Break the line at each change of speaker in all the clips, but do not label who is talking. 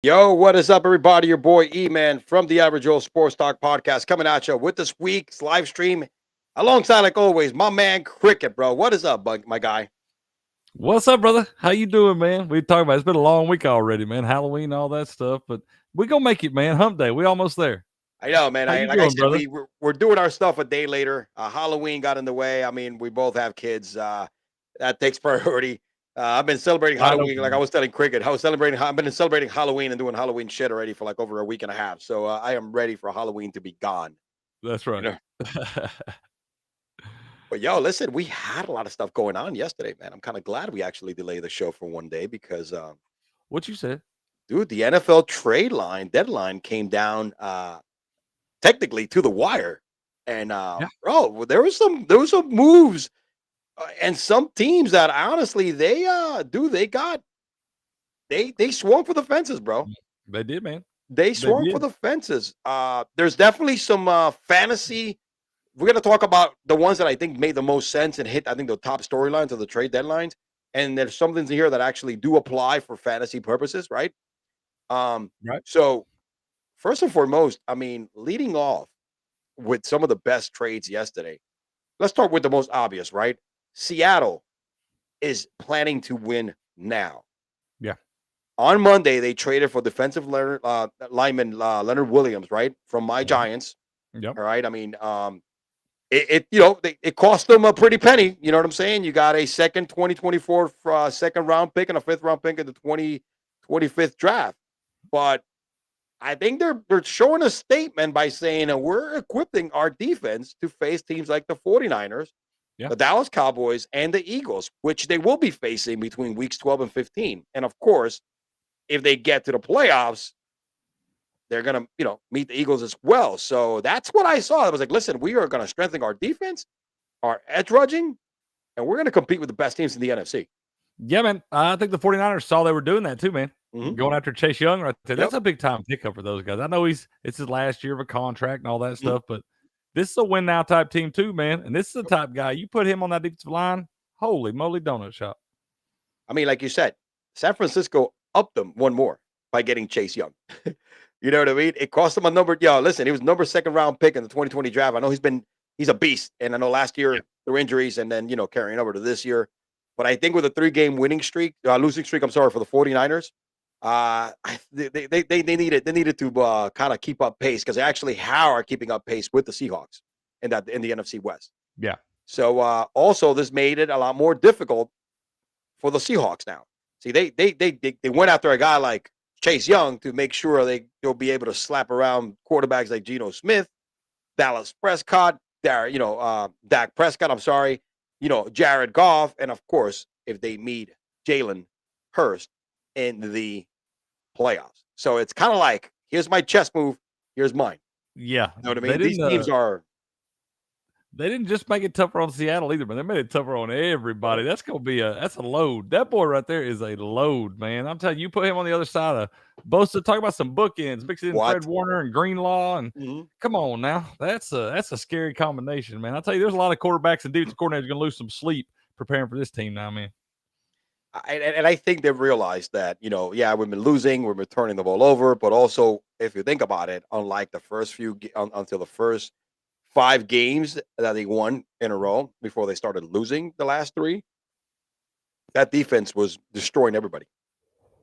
Yo, what is up, everybody? Your boy E-Man from the Average Joe Sports Talk Podcast coming at you with this week's live stream. Alongside, like always, my man Cricket, bro. What is up, my guy?
What's up, brother? How you doing, man? We talking about it's been a long week already, man. Halloween, all that stuff, but we gonna make it, man. Hump day, we almost there.
I know, man.
How you
Like I
doing,
said,
brother?
we're doing our stuff a day later. Halloween got in the way. I mean, we both have kids. That takes priority. I've been celebrating
I know,
Halloween, like I was telling Cricket. I was celebrating. I've been celebrating Halloween and doing Halloween shit already for like over a week and a half. So I am ready for Halloween to be gone.
that's
You
right.
know. But yo, listen, we had a lot of stuff going on yesterday, man. I'm kind of glad we actually delayed the show for one day because,
What you said?
dude, the NFL trade line deadline came down technically to the wire, and
Yeah,
bro, there was some moves and some teams that honestly they got they swung for the fences, bro.
they did, man.
They
They
swung for
did.
the fences. There's definitely some fantasy. We're gonna talk about the ones that I think made the most sense and hit, I think, the top storylines of the trade deadlines. And there's some things in here that actually do apply for fantasy purposes, right? Um,
Right.
so first and foremost, I mean, leading off with some of the best trades yesterday. Let's start with the most obvious, right? Seattle is planning to win now.
Yeah.
On Monday, they traded for defensive lineman Leonard Williams, right, from my
Mhm.
Giants.
Yep.
All right. I mean, it cost them a pretty penny. You know what I'm saying? You got a second 2024 second round pick and a fifth round pick in the 2025th draft. But I think they're showing a statement by saying we're equipping our defense to face teams like the 49ers,
Yeah.
the Dallas Cowboys, and the Eagles, which they will be facing between weeks 12 and 15. And of course, if they get to the playoffs, they're going to, meet the Eagles as well. So that's what I saw. I was like, listen, we are going to strengthen our defense, our edge rushing, and we're going to compete with the best teams in the NFC.
Yeah, man. I think the 49ers saw they were doing that too, man.
Hmm.
Going after Chase Young right there. That's
Yep.
a big time pickup for those guys. I know it's his last year of a contract and all that
Mhm.
stuff, but this is a win now type team too, man. And this is the type guy you put him on that defensive line. Holy moly, donut shop.
I mean, like you said, San Francisco upped them one more by getting Chase Young. You know what I mean? It cost them a number. Yo, listen, he was number second round pick in the 2020 draft. I know he's a beast, and I know last year through injuries, and then carrying over to this year. But I think with a 3-game losing streak, I'm sorry, for the 49ers, they needed to kind of keep up pace because they actually are keeping up pace with the Seahawks in the NFC West.
Yeah.
So also this made it a lot more difficult for the Seahawks now. See, they went after a guy like Chase Young to make sure they'll be able to slap around quarterbacks like Geno Smith, Dallas Prescott, Dak Prescott. I'm sorry, Jared Goff, and of course if they meet Jalen Hurst in the playoffs. So it's kind of like, here's my chess move, here's mine.
Yeah.
You know what I mean? These teams are.
They didn't just make it tougher on Seattle either, but they made it tougher on everybody. That's gonna be that's a load. That boy right there is a load, man. I'm telling you, put him on the other side of Bosa. Talk about some bookends, mix it in Fred
What?
Warner and Greenlaw, and
Mhm.
come on now, that's a scary combination, man. I'll tell you, there's a lot of quarterbacks and defensive coordinators gonna lose some sleep preparing for this team now, man.
And I think they've realized that, yeah, we've been losing, we've been turning the ball over, but also if you think about it, unlike the first until the first 5 games that they won in a row before they started losing the last three, that defense was destroying everybody.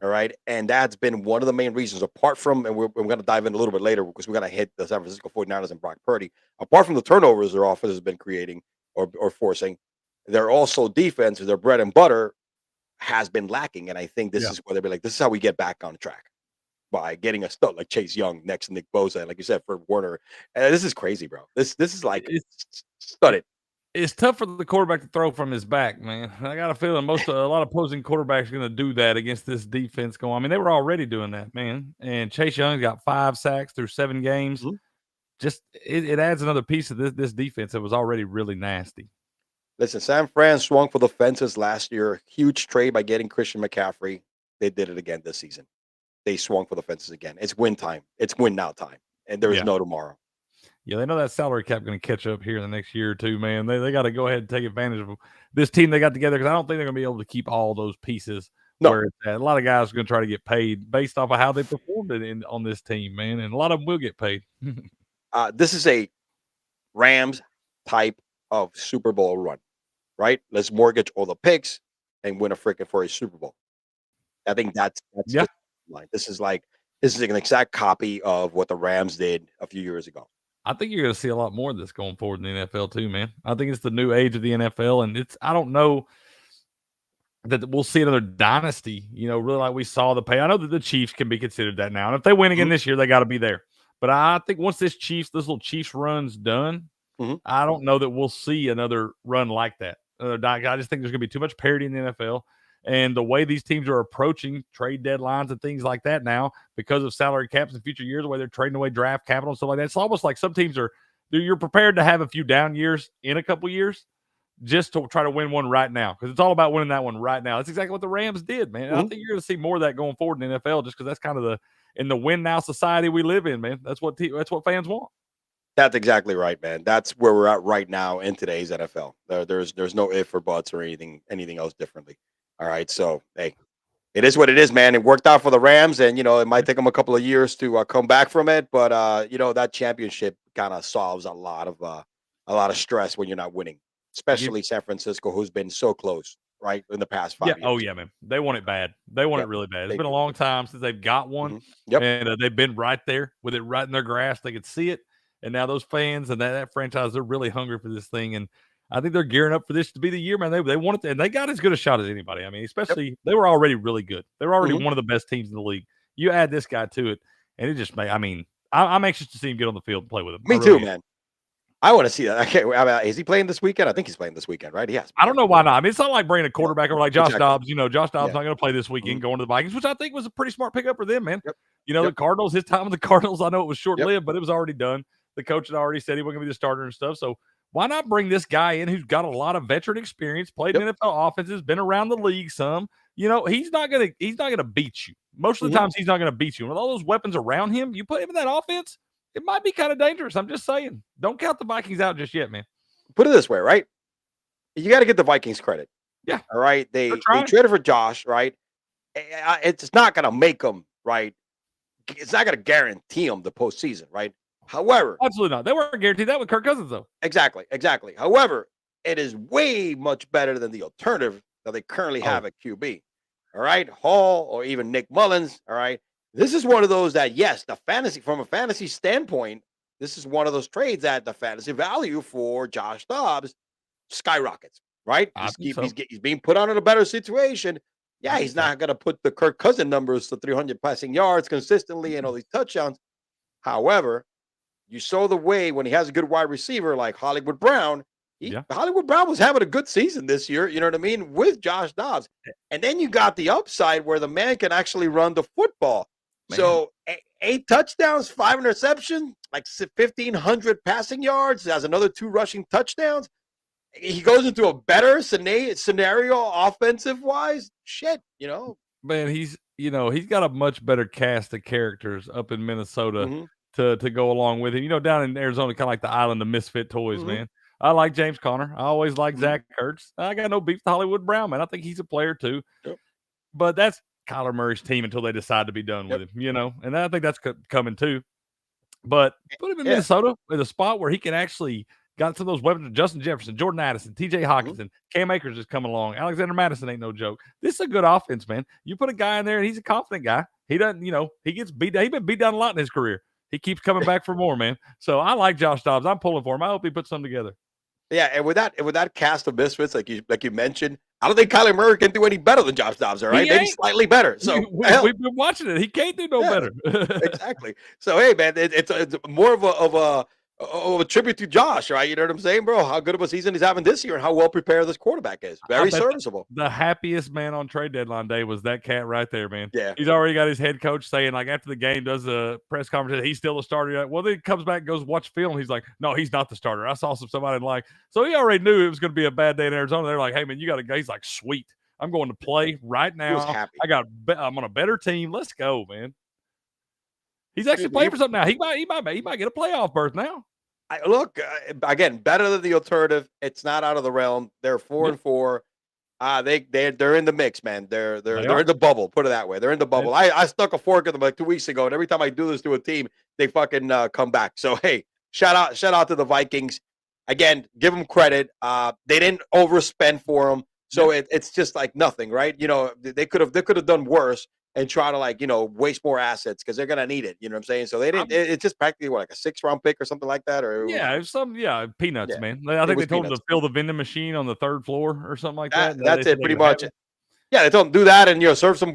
All right. And that's been one of the main reasons, apart from, and we're going to dive in a little bit later because we're going to hit the San Francisco 49ers and Brock Purdy. Apart from the turnovers their offense has been creating or forcing, they're also defense, their bread and butter has been lacking. And I think this
Yeah,
is where they'll be like, this is how we get back on track by getting a stud like Chase Young next to Nick Bosa, and like you said, Fred Warner. And this is crazy, bro. This is like
it's
studded.
it's tough for the quarterback to throw from his back, man. I got a feeling a lot of opposing quarterbacks are going to do that against this defense. Going, I mean, they were already doing that, man. And Chase Young got 5 sacks through 7 games.
Mhm.
Just it adds another piece of this defense that was already really nasty.
Listen, San Fran swung for the fences last year. Huge trade by getting Christian McCaffrey. They did it again this season. They swung for the fences again. It's win time. It's win now time. And there is
Yeah.
no tomorrow.
Yeah, they know that salary cap going to catch up here in the next year or two, man. They got to go ahead and take advantage of this team they got together because I don't think they're going to be able to keep all those pieces
No,
where it's at. A lot of guys are going to try to get paid based off of how they performed on this team, man, and a lot of them will get paid.
this is a Rams type of Super Bowl run, right? Let's mortgage all the picks and win a freaking for a Super Bowl. I think that's
Yeah,
just like this is an exact copy of what the Rams did a few years ago.
I think you're going to see a lot more of this going forward in the NFL too, man. I think it's the new age of the NFL, and I don't know that we'll see another dynasty, really like we saw the pay. I know that the Chiefs can be considered that now. And if they win again
Mhm,
this year, they got to be there. But I think once this little Chiefs run's done,
mhm,
I don't know that we'll see another run like that. I just think there's going to be too much parity in the NFL. And the way these teams are approaching trade deadlines and things like that now, because of salary caps in future years, the way they're trading away draft capital and stuff like that, it's almost like some teams you're prepared to have a few down years in a couple years just to try to win one right now, because it's all about winning that one right now. That's exactly what the Rams did, man. And I
mhm.
think you're going to see more of that going forward in the NFL, just because that's kind of in the win now society we live in, man. That's what fans want.
That's exactly right, man. That's where we're at right now in today's NFL. There's no if or buts or anything else differently. All right, so hey, it is what it is, man. It worked out for the Rams, and it might take them a couple of years to come back from it. But that championship kind of solves a lot of stress when you're not winning,
I give
especially San Francisco, who's been so close, right, in the past
Yeah.
5
Oh,
years.
yeah, man. They want it bad. They want it
Yep,
really bad. It's
they
been a
do.
long time since they've got one,
Yep.
and they've been right there with it right in their grasp. They could see it, and now those fans and that franchise, they're really hungry for this thing, and I think they're gearing up for this to be the year, man. They want it, and they got as good a shot as anybody. I mean,
Yep.
especially they were already really good. They were already
hmm
one of the best teams in the league. You add this guy to it, and it just may. I mean, I'm anxious to see him get on the field and play with him. I
Me too,
really am.
man. I want to see that. I can't. Is he playing this weekend? I think he's playing this weekend, right? He has to be,
I don't
right?
know why not. I mean, it's not like bringing a
Yeah.
quarterback over like Josh
Exactly.
Dobbs. Josh Dobbs
Yeah.
not going to play this
hmm
weekend going to the Vikings, which I think was a pretty smart pickup for them, man.
Yep.
The
Yep.
Cardinals, his time with the Cardinals, I know it was short
Yep.
lived, but it was already done. The coach had already said he wasn't going to be the starter and stuff. So why not bring this guy in who's got a lot of veteran experience, played in
Yep.
NFL offenses, been around the league some. He's not gonna beat you. Most of the
hmm
times he's not gonna beat you. And with all those weapons around him, you put him in that offense, it might be kind of dangerous. I'm just saying. Don't count the Vikings out just yet, man.
Put it this way, right? You got to get the Vikings credit.
Yeah,
All right,
they're
they
trying.
traded for Josh, right? It's not going to make them right. It's not going to guarantee them the postseason, right? However,
Absolutely not. They weren't guaranteed that with Kirk Cousins, though.
exactly. However, it is way much better than the alternative that they currently
Oh,
have at QB. All right, Hall or even Nick Mullins. All right, this is one of those that yes, from a fantasy standpoint, this is one of those trades that the fantasy value for Josh Dobbs skyrockets, right?
I think so.
He's being put on in a better situation.
I
Yeah,
think
he's
so.
not going to put the Kirk Cousin numbers to 300 passing yards consistently and all these touchdowns. However, you saw the way when he has a good wide receiver like Hollywood Brown.
Yeah,
Hollywood Brown was having a good season this year. You know what I mean? With Josh Dobbs, and then you got the upside where the man can actually run the football.
man.
So 8 touchdowns, 5 interceptions, like 1,500 passing yards. Has another 2 rushing touchdowns. He goes into a better scenario offensive wise. Shit.
Man, he's got a much better cast of characters up in Minnesota
hmm
to go along with him. Down in Arizona, kind of like the island of misfit toys,
hmm
man. I like James Conner. I always like
hmm
Zach Ertz. I got no beef with Hollywood Brown, man. I think he's a player too.
Yep.
But that's Kyler Murray's team until they decide to be done with
Yep.
him. And I think that's coming too. But put him in
Yeah.
Minnesota in a spot where he can actually got some of those weapons. Justin Jefferson, Jordan Addison, TJ
hmm
Hawkinson, Cam Akers is coming along. Alexander Madison ain't no joke. This is a good offense, man. You put a guy in there and he's a confident guy. He doesn't, he gets beat down. He's been beat down a lot in his career. He keeps coming back for more, man. So I like Josh Dobbs. I'm pulling for him. I hope he puts something together.
Yeah, and with that cast of misfits, like you mentioned, I don't think Kyler Murray can do any better than Josh Dobbs. All right,
He
maybe
ain't.
slightly better. So hell,
We've been watching it. He can't do no
yeah,
better.
exactly. So hey, man, it's more of a tribute to Josh, right? You know what I'm saying, bro? How good of a season he's having this year, and how well prepared this quarterback is.
I
Very
bet
serviceable.
the happiest man on trade deadline day was that cat right there, man.
Yeah,
He's already got his head coach saying, like, after the game, does a press conference, he's still the starter. Well, then he comes back and goes watch film. He's like, no, he's not the starter. I saw somebody didn't like. So he already knew it was going to be a bad day in Arizona. They're like, hey, man, you got to go. He's like, sweet. I'm going to play right
he was
now.
happy.
I'm on a better team. Let's go, man. He's actually
He,
playing for something now. He might get a playoff berth now.
look again better than the alternative. It's not out of the realm. They're 4-4. They're in the mix, man. They're
They
they're
are.
in the bubble. Put it that way. They're in the
And
bubble. I stuck a fork in them like 2 weeks ago, and every time I do this to a team, they fucking come back. So hey, shout out to the Vikings. Again, give them credit. They didn't overspend for them,
yeah.
so it's just like nothing, right? They could have done worse and try to like waste more assets because they're gonna need it. You know what I'm saying? So they didn't.
I'm
It's just practically what, like a 6th round pick or something like that, or it was
Yeah, peanuts,
yeah,
man. I
it
think
was
they told him
peanuts.
to fill the vending machine on the 3rd floor or something like that,
That
and they
that's
said
it,
they
pretty
would have
much.
him.
Yeah, they tell them do that and serve some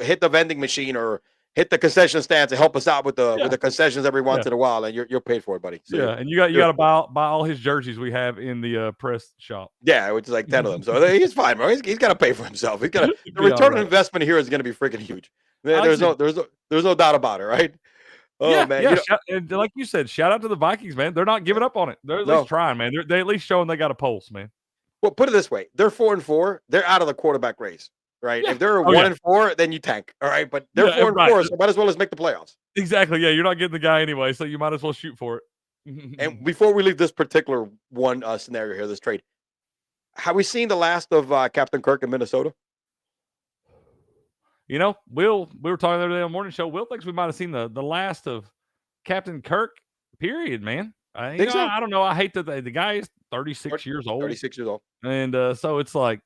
hit the vending machine or hit the concession stand to help us out with the
Yeah,
concessions every
yeah,
once in a while, and you're paid for it, buddy. So
yeah, and you
you're
gotta buy all his jerseys we have in the, press shop.
yeah, which is like 10 of them. So he's fine, bro. He's got to pay for himself. He's got
It'd
the
be
return on
alright.
investment here is going to be freaking huge.
I like I said
There's no doubt about it, right? Oh man,
yeah, shout and like you said, shout out to the Vikings, man. They're not giving up on it. They're at least
no.
trying, man. They at least showing they got a pulse, man.
Well, put it this way: they're 4-4. They're out of the quarterback race, right?
Yeah.
If they're
Oh,
one
yeah.
and four, then you tank, all right. But they're
Yeah,
four and
right.
four, so might as well just make the playoffs.
Exactly, yeah, you're not getting the guy anyway, so you might as well shoot for
And
it.
before we leave this particular one scenario here, this trade, have we seen the last of Captain Kirk in Minnesota?
We were talking the other day on the morning show. Will thinks we might have seen the last of Captain Kirk. Period, man.
Think so?
I don't know. I hate that the guy is 36 years old,
36 years old.
and so it's like,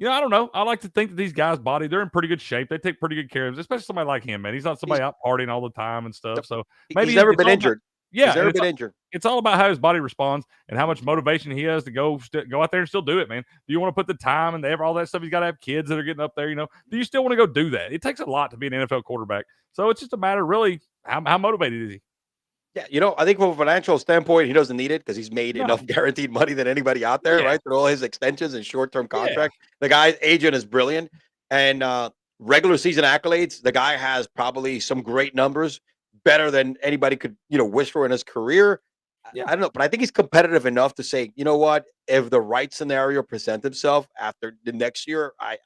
I don't know. I like to think that these guys' they're in pretty good shape. They take pretty good care of him, especially somebody like him, man. He's not
He's
somebody out partying all the time and stuff. So
he's
maybe
never
it's
been
all about,
injured.
yeah,
He's
and
never been injured.
it's all about how his body responds and how much motivation he has to go out there and still do it, man. Do you want to put the time and all that stuff? He's got to have kids that are getting up there. Do you still want to go do that? It takes a lot to be an NFL quarterback. So it's just a matter, really, how motivated is he?
Yeah, I think from a financial standpoint, he doesn't need it because he's made
No.
enough guaranteed money than anybody out there,
Yeah.
right? Through all his extensions and short-term
Yeah.
contracts. The guy's agent is brilliant. And regular season accolades, the guy has probably some great numbers, better than anybody could, wish for in his career.
Yeah.
I don't know, but I think he's competitive enough to say, you know what, if the right scenario presents himself after the next year, I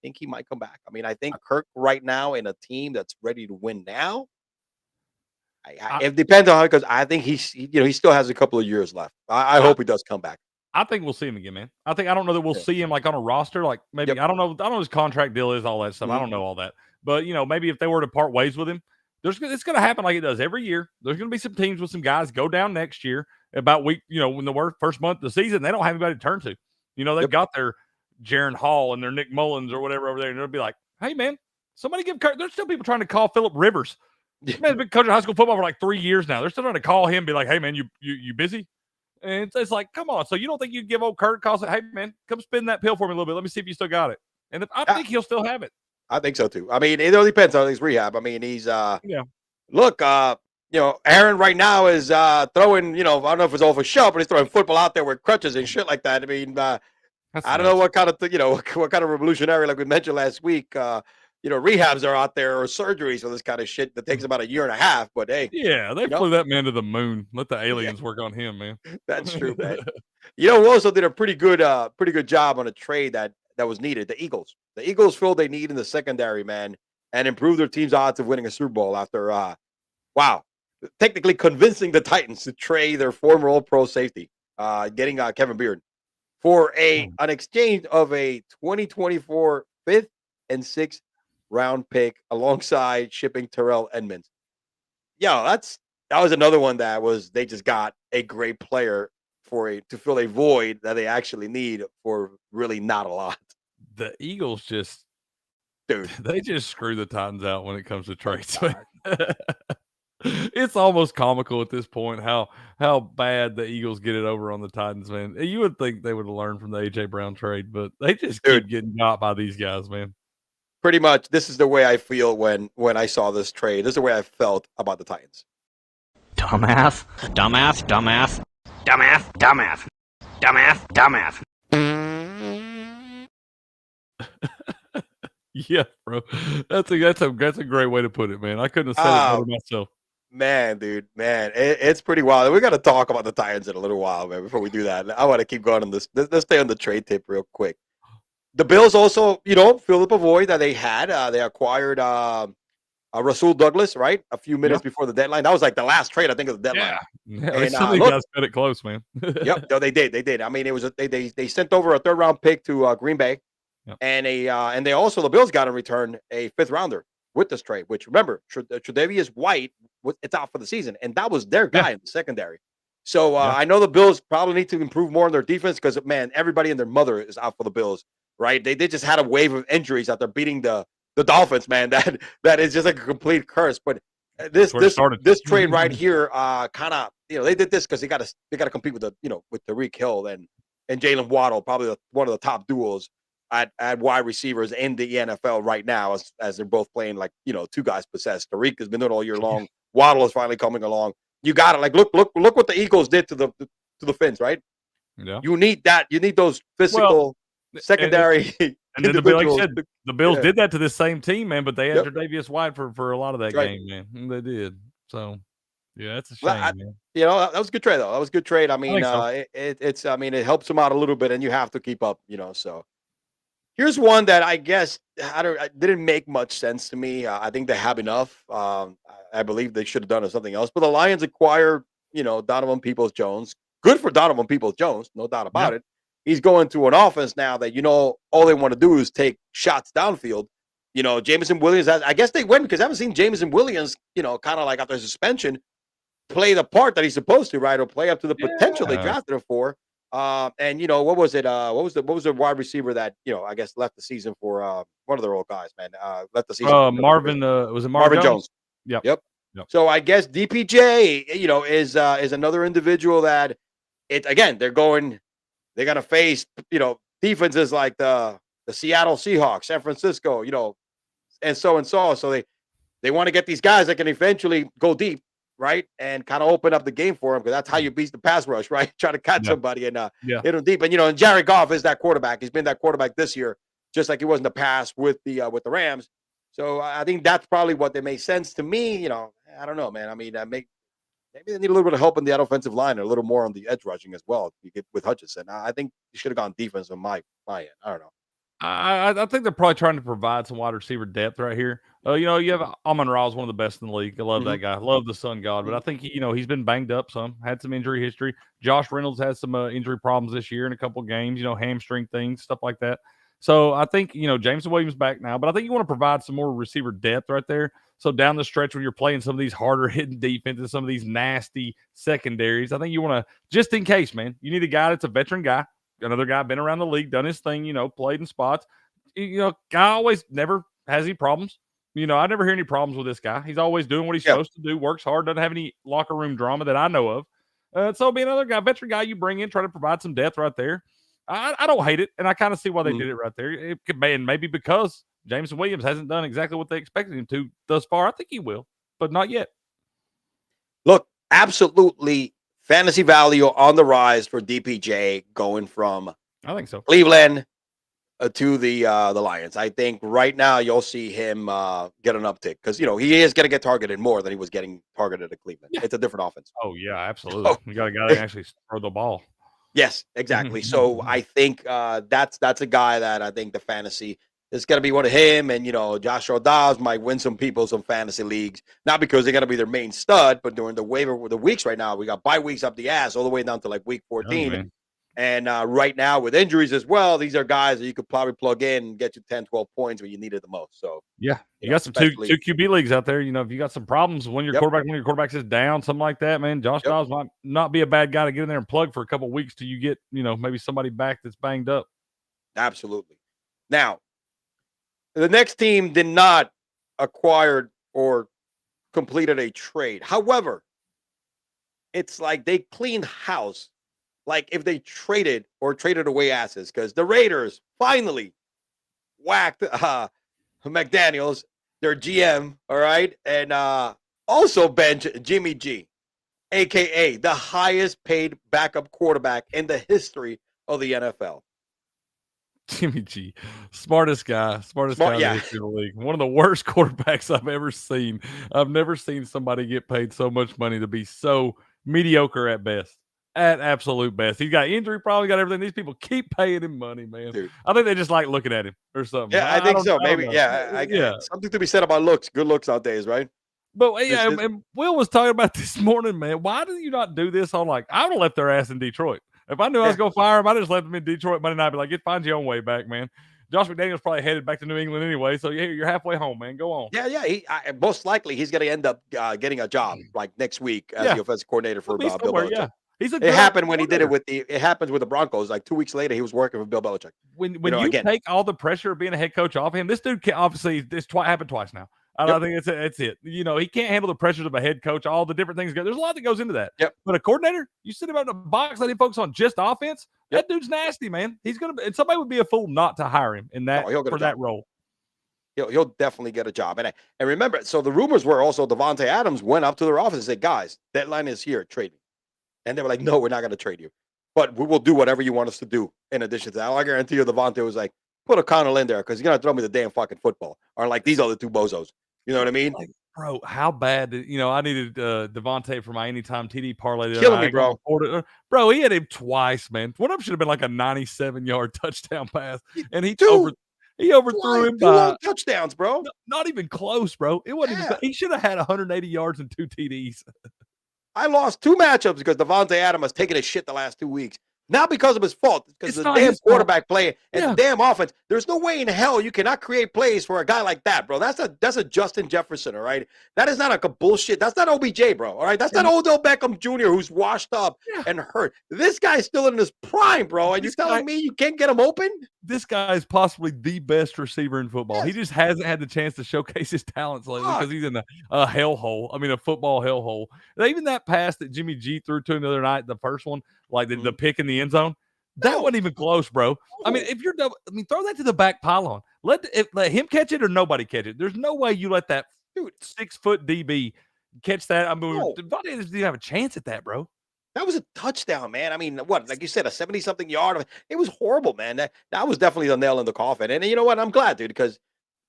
think he might come back. I mean, I think Kirk right now in a team that's ready to win now, it depends on how, because I think he still has a couple of years left. I hope he does come back.
I think we'll see him again, man. I don't know that we'll
Yeah.
see him like on a roster, like maybe
Yep.
I don't know what his contract deal is, all that stuff. I
Mhm.
don't know all that, but maybe if they were to part ways with him, it's going to happen like it does every year. There's going to be some teams with some guys go down next year about week, when the first month of the season, they don't have anybody to turn to. They've
Yep.
got their Jaron Hall and their Nick Mullins or whatever over there, and they'll be like, "Hey, man, somebody give Kirk." There's still people trying to call Phillip Rivers. Man's been coaching high school football for like 3 years now. They're still trying to call him, be like, "Hey, man, you busy?" And it's like, come on. So you don't think you'd give old Kirk a call? Say, hey, man, come spin that pill for me a little bit. Let me see if you still got it. And I think he'll still have it.
I think so too. I mean, it all depends on his rehab. I mean, he's
Yeah.
look, Aaron right now is throwing, I don't know if it's all for show, but he's throwing football out there with crutches and shit like that. I mean, I don't know what kind of what kind of revolutionary, like we mentioned last week, rehabs are out there or surgeries for this kind of shit that takes about a year and a half. But hey,
Yeah, they flew that man to the moon. Let the aliens work on him, man.
that's true, man. Who also did a pretty good job on a trade that was needed? The Eagles. The Eagles filled a need in the secondary, man, and improved their team's odds of winning a Super Bowl after technically convincing the Titans to trade their former All-Pro safety, getting Kevin Beard for an exchange of a 2024 5th and 6th round pick alongside shipping Terrell Edmonds. That was another one they just got a great player to fill a void that they actually need for really not a lot.
The Eagles
Dude,
they just screw the Titans out when it comes to trades. It's almost comical at this point how bad the Eagles get it over on the Titans, man. You would think they would have learned from the AJ Brown trade, but they just keep getting got by these guys, man.
Pretty much, this is the way I feel when I saw this trade. This is the way I felt about the Titans.
Dumbass, dumbass, dumbass, dumbass, dumbass, dumbass, dumbass.
Yeah, bro. That's a great way to put it, man. I couldn't have said it better myself.
Man, dude, man, it's pretty wild. We got to talk about the Titans in a little while, man. Before we do that, I want to keep going on this. Let's stay on the trade tip real quick. The Bills also, filled up a void that they had. They acquired Rasul Douglas, right? A few
Yeah.
minutes before the deadline. That was like the last trade, I think, of the deadline.
Yeah.
And
Some of these
look,
guys cut it close, man.
yep, no, they did. They did. I mean, it was they sent over a third round pick to Green Bay,
Yep.
and they also the Bills got in return a fifth rounder with this trade. Which remember, Tre'Davious White it's out for the season, and that was their
Yeah.
guy in the secondary. So
Yeah.
I know the Bills probably need to improve more on their defense because man, everybody and their mother is out for the Bills. Right? They just had a wave of injuries that they're beating the Dolphins. Man, that is just like a complete curse. But
That's where it started.
this trade right here, kind of they did this because they got to compete with with Tariq Hill and Jalen Waddle, probably one of the top duos at wide receivers in the NFL right now, as they're both playing like two guys possessed. Tariq has been doing it all year long. Waddle is finally coming along. You got it. Like look what the Eagles did to the Finns, right?
Yeah.
You need that. You need those physical secondary
and then like you
individuals.
said, the Bills did that to this same team, man, but they had
Yep.
Tre'Davious White for a lot of that
Right.
game, man. They did. So yeah, that's a shame,
Well,
man.
that was a good trade though. That was a good trade. I mean,
think so.
it's it helps them out a little bit, and you have to keep up, So here's one that I guess it didn't make much sense to me. I think they have enough. I believe they should have done something else. But the Lions acquired, Donovan Peoples-Jones. Good for Donovan Peoples-Jones, no doubt about it. He's going to an offense now that all they want to do is take shots downfield. Jameson Williams. I guess they win because I haven't seen Jameson Williams. Kind of like after suspension, play the part that he's supposed to, right, or play up to the potential they drafted him for. And what was it? What was the wide receiver that I guess left the season for one of their old guys, man? Left the season.
Marvin. Was it Marvin Jones?
Yep. So I guess DPJ, is another individual that they're gonna face defenses like the Seattle Seahawks, San Francisco, and so. So they want to get these guys that can eventually go deep, right, and kind of open up the game for them because that's how you beat the pass rush, right? Try to catch somebody and hit them deep. And Jared Goff is that quarterback. He's been that quarterback this year, just like he was in the past with the Rams. So I think that's probably what they made sense to me. I don't know, man. I mean, maybe they need a little bit of help in the offensive line and a little more on the edge rushing as well. You get with Hutchinson. I think you should have gone defense on my end. I don't know.
I think they're probably trying to provide some wide receiver depth right here. You have Amon-Ra is one of the best in the league. I love that guy. I love the Sun God, but I think he's been banged up some, had some injury history. Josh Reynolds has some injury problems this year in a couple games. Hamstring things, stuff like that. So I think Jameson Williams back now, but I think you want to provide some more receiver depth right there. So down the stretch when you're playing some of these harder hitting defenses, some of these nasty secondaries, I think you want to just in case, man. You need a guy that's a veteran guy. Another guy been around the league, done his thing, played in spots. Guy always never has any problems. I never hear any problems with this guy. He's always doing what he's supposed to do, works hard, doesn't have any locker room drama that I know of. So be another guy, veteran guy you bring in, try to provide some depth right there. I don't hate it, and I kind of see why they did it right there. It could be, and maybe because Jameson Williams hasn't done exactly what they expected him to thus far. I think he will, but not yet.
Look, absolutely fantasy value on the rise for DPJ going from
I think so.
Cleveland to the Lions. I think right now you'll see him get an uptick because he is going to get targeted more than he was getting targeted at Cleveland. It's a different offense.
Oh yeah, absolutely. You got a guy that can actually throw the ball.
Yes, exactly. So I think that's a guy that I think the fantasy is going to be one of him, and Joshua Dobbs might win some people some fantasy leagues, not because they're going to be their main stud, but during the weeks right now, we got bye weeks up the ass all the way down to like week 14. And right now with injuries as well, these are guys that you could probably plug in and get you 10, 12 points when you need it the most. So
yeah, you got some two QB leagues out there. If you got some problems when your quarterback is down, something like that, man, Josh Dobbs might not be a bad guy to get in there and plug for a couple of weeks till you get, maybe somebody back that's banged up.
Absolutely. Now, the next team did not acquire or completed a trade. However, it's like they cleaned house. Like if they traded away assets, because the Raiders finally whacked McDaniels, their GM, all right, and also bench Jimmy G, aka the highest paid backup quarterback in the history of the NFL.
Jimmy G, smartest guy in the history of the league. One of the worst quarterbacks I've ever seen. I've never seen somebody get paid so much money to be so mediocre at best. At absolute best. He's got injury problems, got everything. These people keep paying him money, man.
dude.
I think they just like looking at him or something.
Yeah, I think so.
I don't
Maybe,
know.
yeah.
Yeah.
Something to be said about looks. Good looks nowadays, right?
But
This
yeah,
is
and Will was talking about this morning, man. Why do you not do this on I would have left their ass in Detroit. If I knew I was
yeah,
going to fire him, I just left them in Detroit Monday night. Be like, get find your own way back, man. Josh McDaniels probably headed back to New England anyway. So yeah, you're halfway home, man. Go on.
yeah. Most likely he's going to end up getting a job like next week as
Yeah,
the offensive coordinator
he'll
for
be
Bill
somewhere.
Belichick.
Yeah, he's a
It
good
happened when he did it
coordinator.
It happens with the Broncos. Like 2 weeks later, he was working with Bill Belichick.
When you
Again.
take all the pressure of being a head coach off him, this dude can obviously this happened twice now. I
Yep.
think it's it. He can't handle the pressures of a head coach, all the different things. There's a lot that goes into that.
Yep.
But a coordinator, you sit him out in a box, let him focus on just offense.
Yep.
That dude's nasty, man. He's and somebody would be a fool not to hire him in that
he'll get a
for that
job.
role.
He'll definitely get a job. And remember, so the rumors were also Devontae Adams went up to their office and said, guys, deadline is here, trade me. And they were like, no, we're not going to trade you. But we will do whatever you want us to do in addition to that. I guarantee you Devontae was like, put O'Connell in there because he's going to throw me the damn fucking football. Or like these other two bozos. You know what I mean?
Bro, how bad did I needed Devontae for my anytime TD parlay.
Killing me, bro.
Bro, he had him twice, man. One of them should have been like a 97-yard touchdown pass. And he overthrew him
two long touchdowns, bro.
Not even close, bro. It wasn't even. He should have had 180 yards and 2 TDs.
I lost 2 matchups because Devontae Adams has taken his shit the last 2 weeks. Not because of his fault, because the damn quarterback play and the damn offense. There's no way in hell you cannot create plays for a guy like that, bro. That's a Justin Jefferson, all right? That is not a bullshit. That's not OBJ, bro, all right? That's not Odell Beckham Jr. who's washed up and hurt. This guy's still in his prime, bro, and you're telling me you can't get him open?
This guy is possibly the best receiver in football.
Yes.
He just hasn't had the chance to showcase his talents lately because he's in a hellhole. I mean, a football hellhole. Even that pass that Jimmy G threw to him the other night, the first one, like the pick in the end zone, that wasn't even close, bro. I mean, if you're double, throw that to the back pylon. Let him catch it or nobody catch it. There's no way you let that 6-foot DB catch that. I mean, Devontae didn't have a chance at that, bro.
That was a touchdown, man. I mean, what, like you said, a 70-something yard. It was horrible, man. That was definitely the nail in the coffin. And you know what? I'm glad, dude, because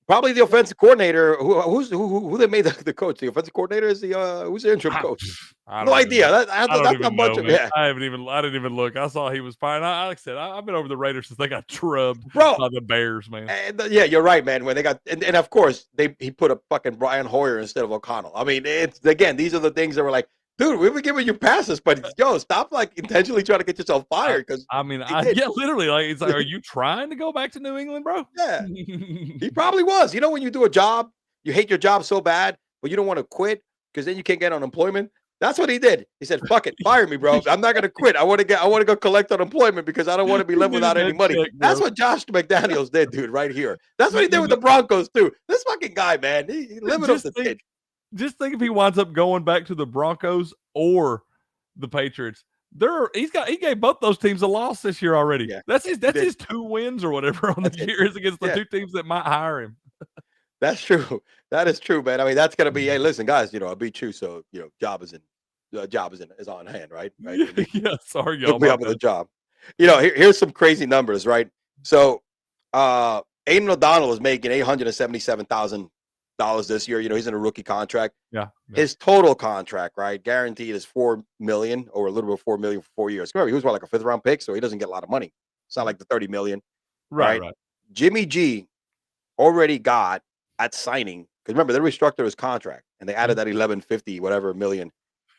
probably the offensive coordinator, who they made the coach. The offensive coordinator is who's the interim coach? No idea. That's not much of it.
I didn't even look. I saw he was fine. Like I said, I've been over the Raiders since they got trubbed
by
the Bears, man.
And, yeah, you're right, man. When they got and of course he put a fucking Brian Hoyer instead of O'Connell. I mean, it's again, these are the things that were like, dude, we were giving you passes, but stop intentionally trying to get yourself fired. Because
literally, it's like, are you trying to go back to New England, bro?
Yeah, he probably was. When you do a job, you hate your job so bad, but you don't want to quit because then you can't get unemployment. That's what he did. He said, "Fuck it, fire me, bro. I'm not gonna quit. I want to go collect unemployment because I don't want to be living without any money." That's what Josh McDaniels did, dude. Right here. That's what he did with the Broncos too. This fucking guy, man, he living up the pitch.
Just think if he winds up going back to the Broncos or the Patriots. He gave both those teams a loss this year already.
Yeah.
That's his 2 wins or whatever on the year is against the 2 teams that might hire him.
That's true. That is true, man. I mean, that's gonna be. Hey, listen, guys. I beat you, so job is on hand, right?
Yeah. Sorry, y'all.
Look me up with a job. Here's some crazy numbers, right? So, Aiden O'Donnell is making $877,000 this year. He's in a rookie contract.
Yeah.
His total contract, right, guaranteed is $4 million or a little bit of $4 million for 4 years. Remember, he was like a 5th round pick, so he doesn't get a lot of money. It's not like the $30 million.
Right.
Jimmy G already got at signing, because remember, they restructured his contract and they added that 1150 whatever million.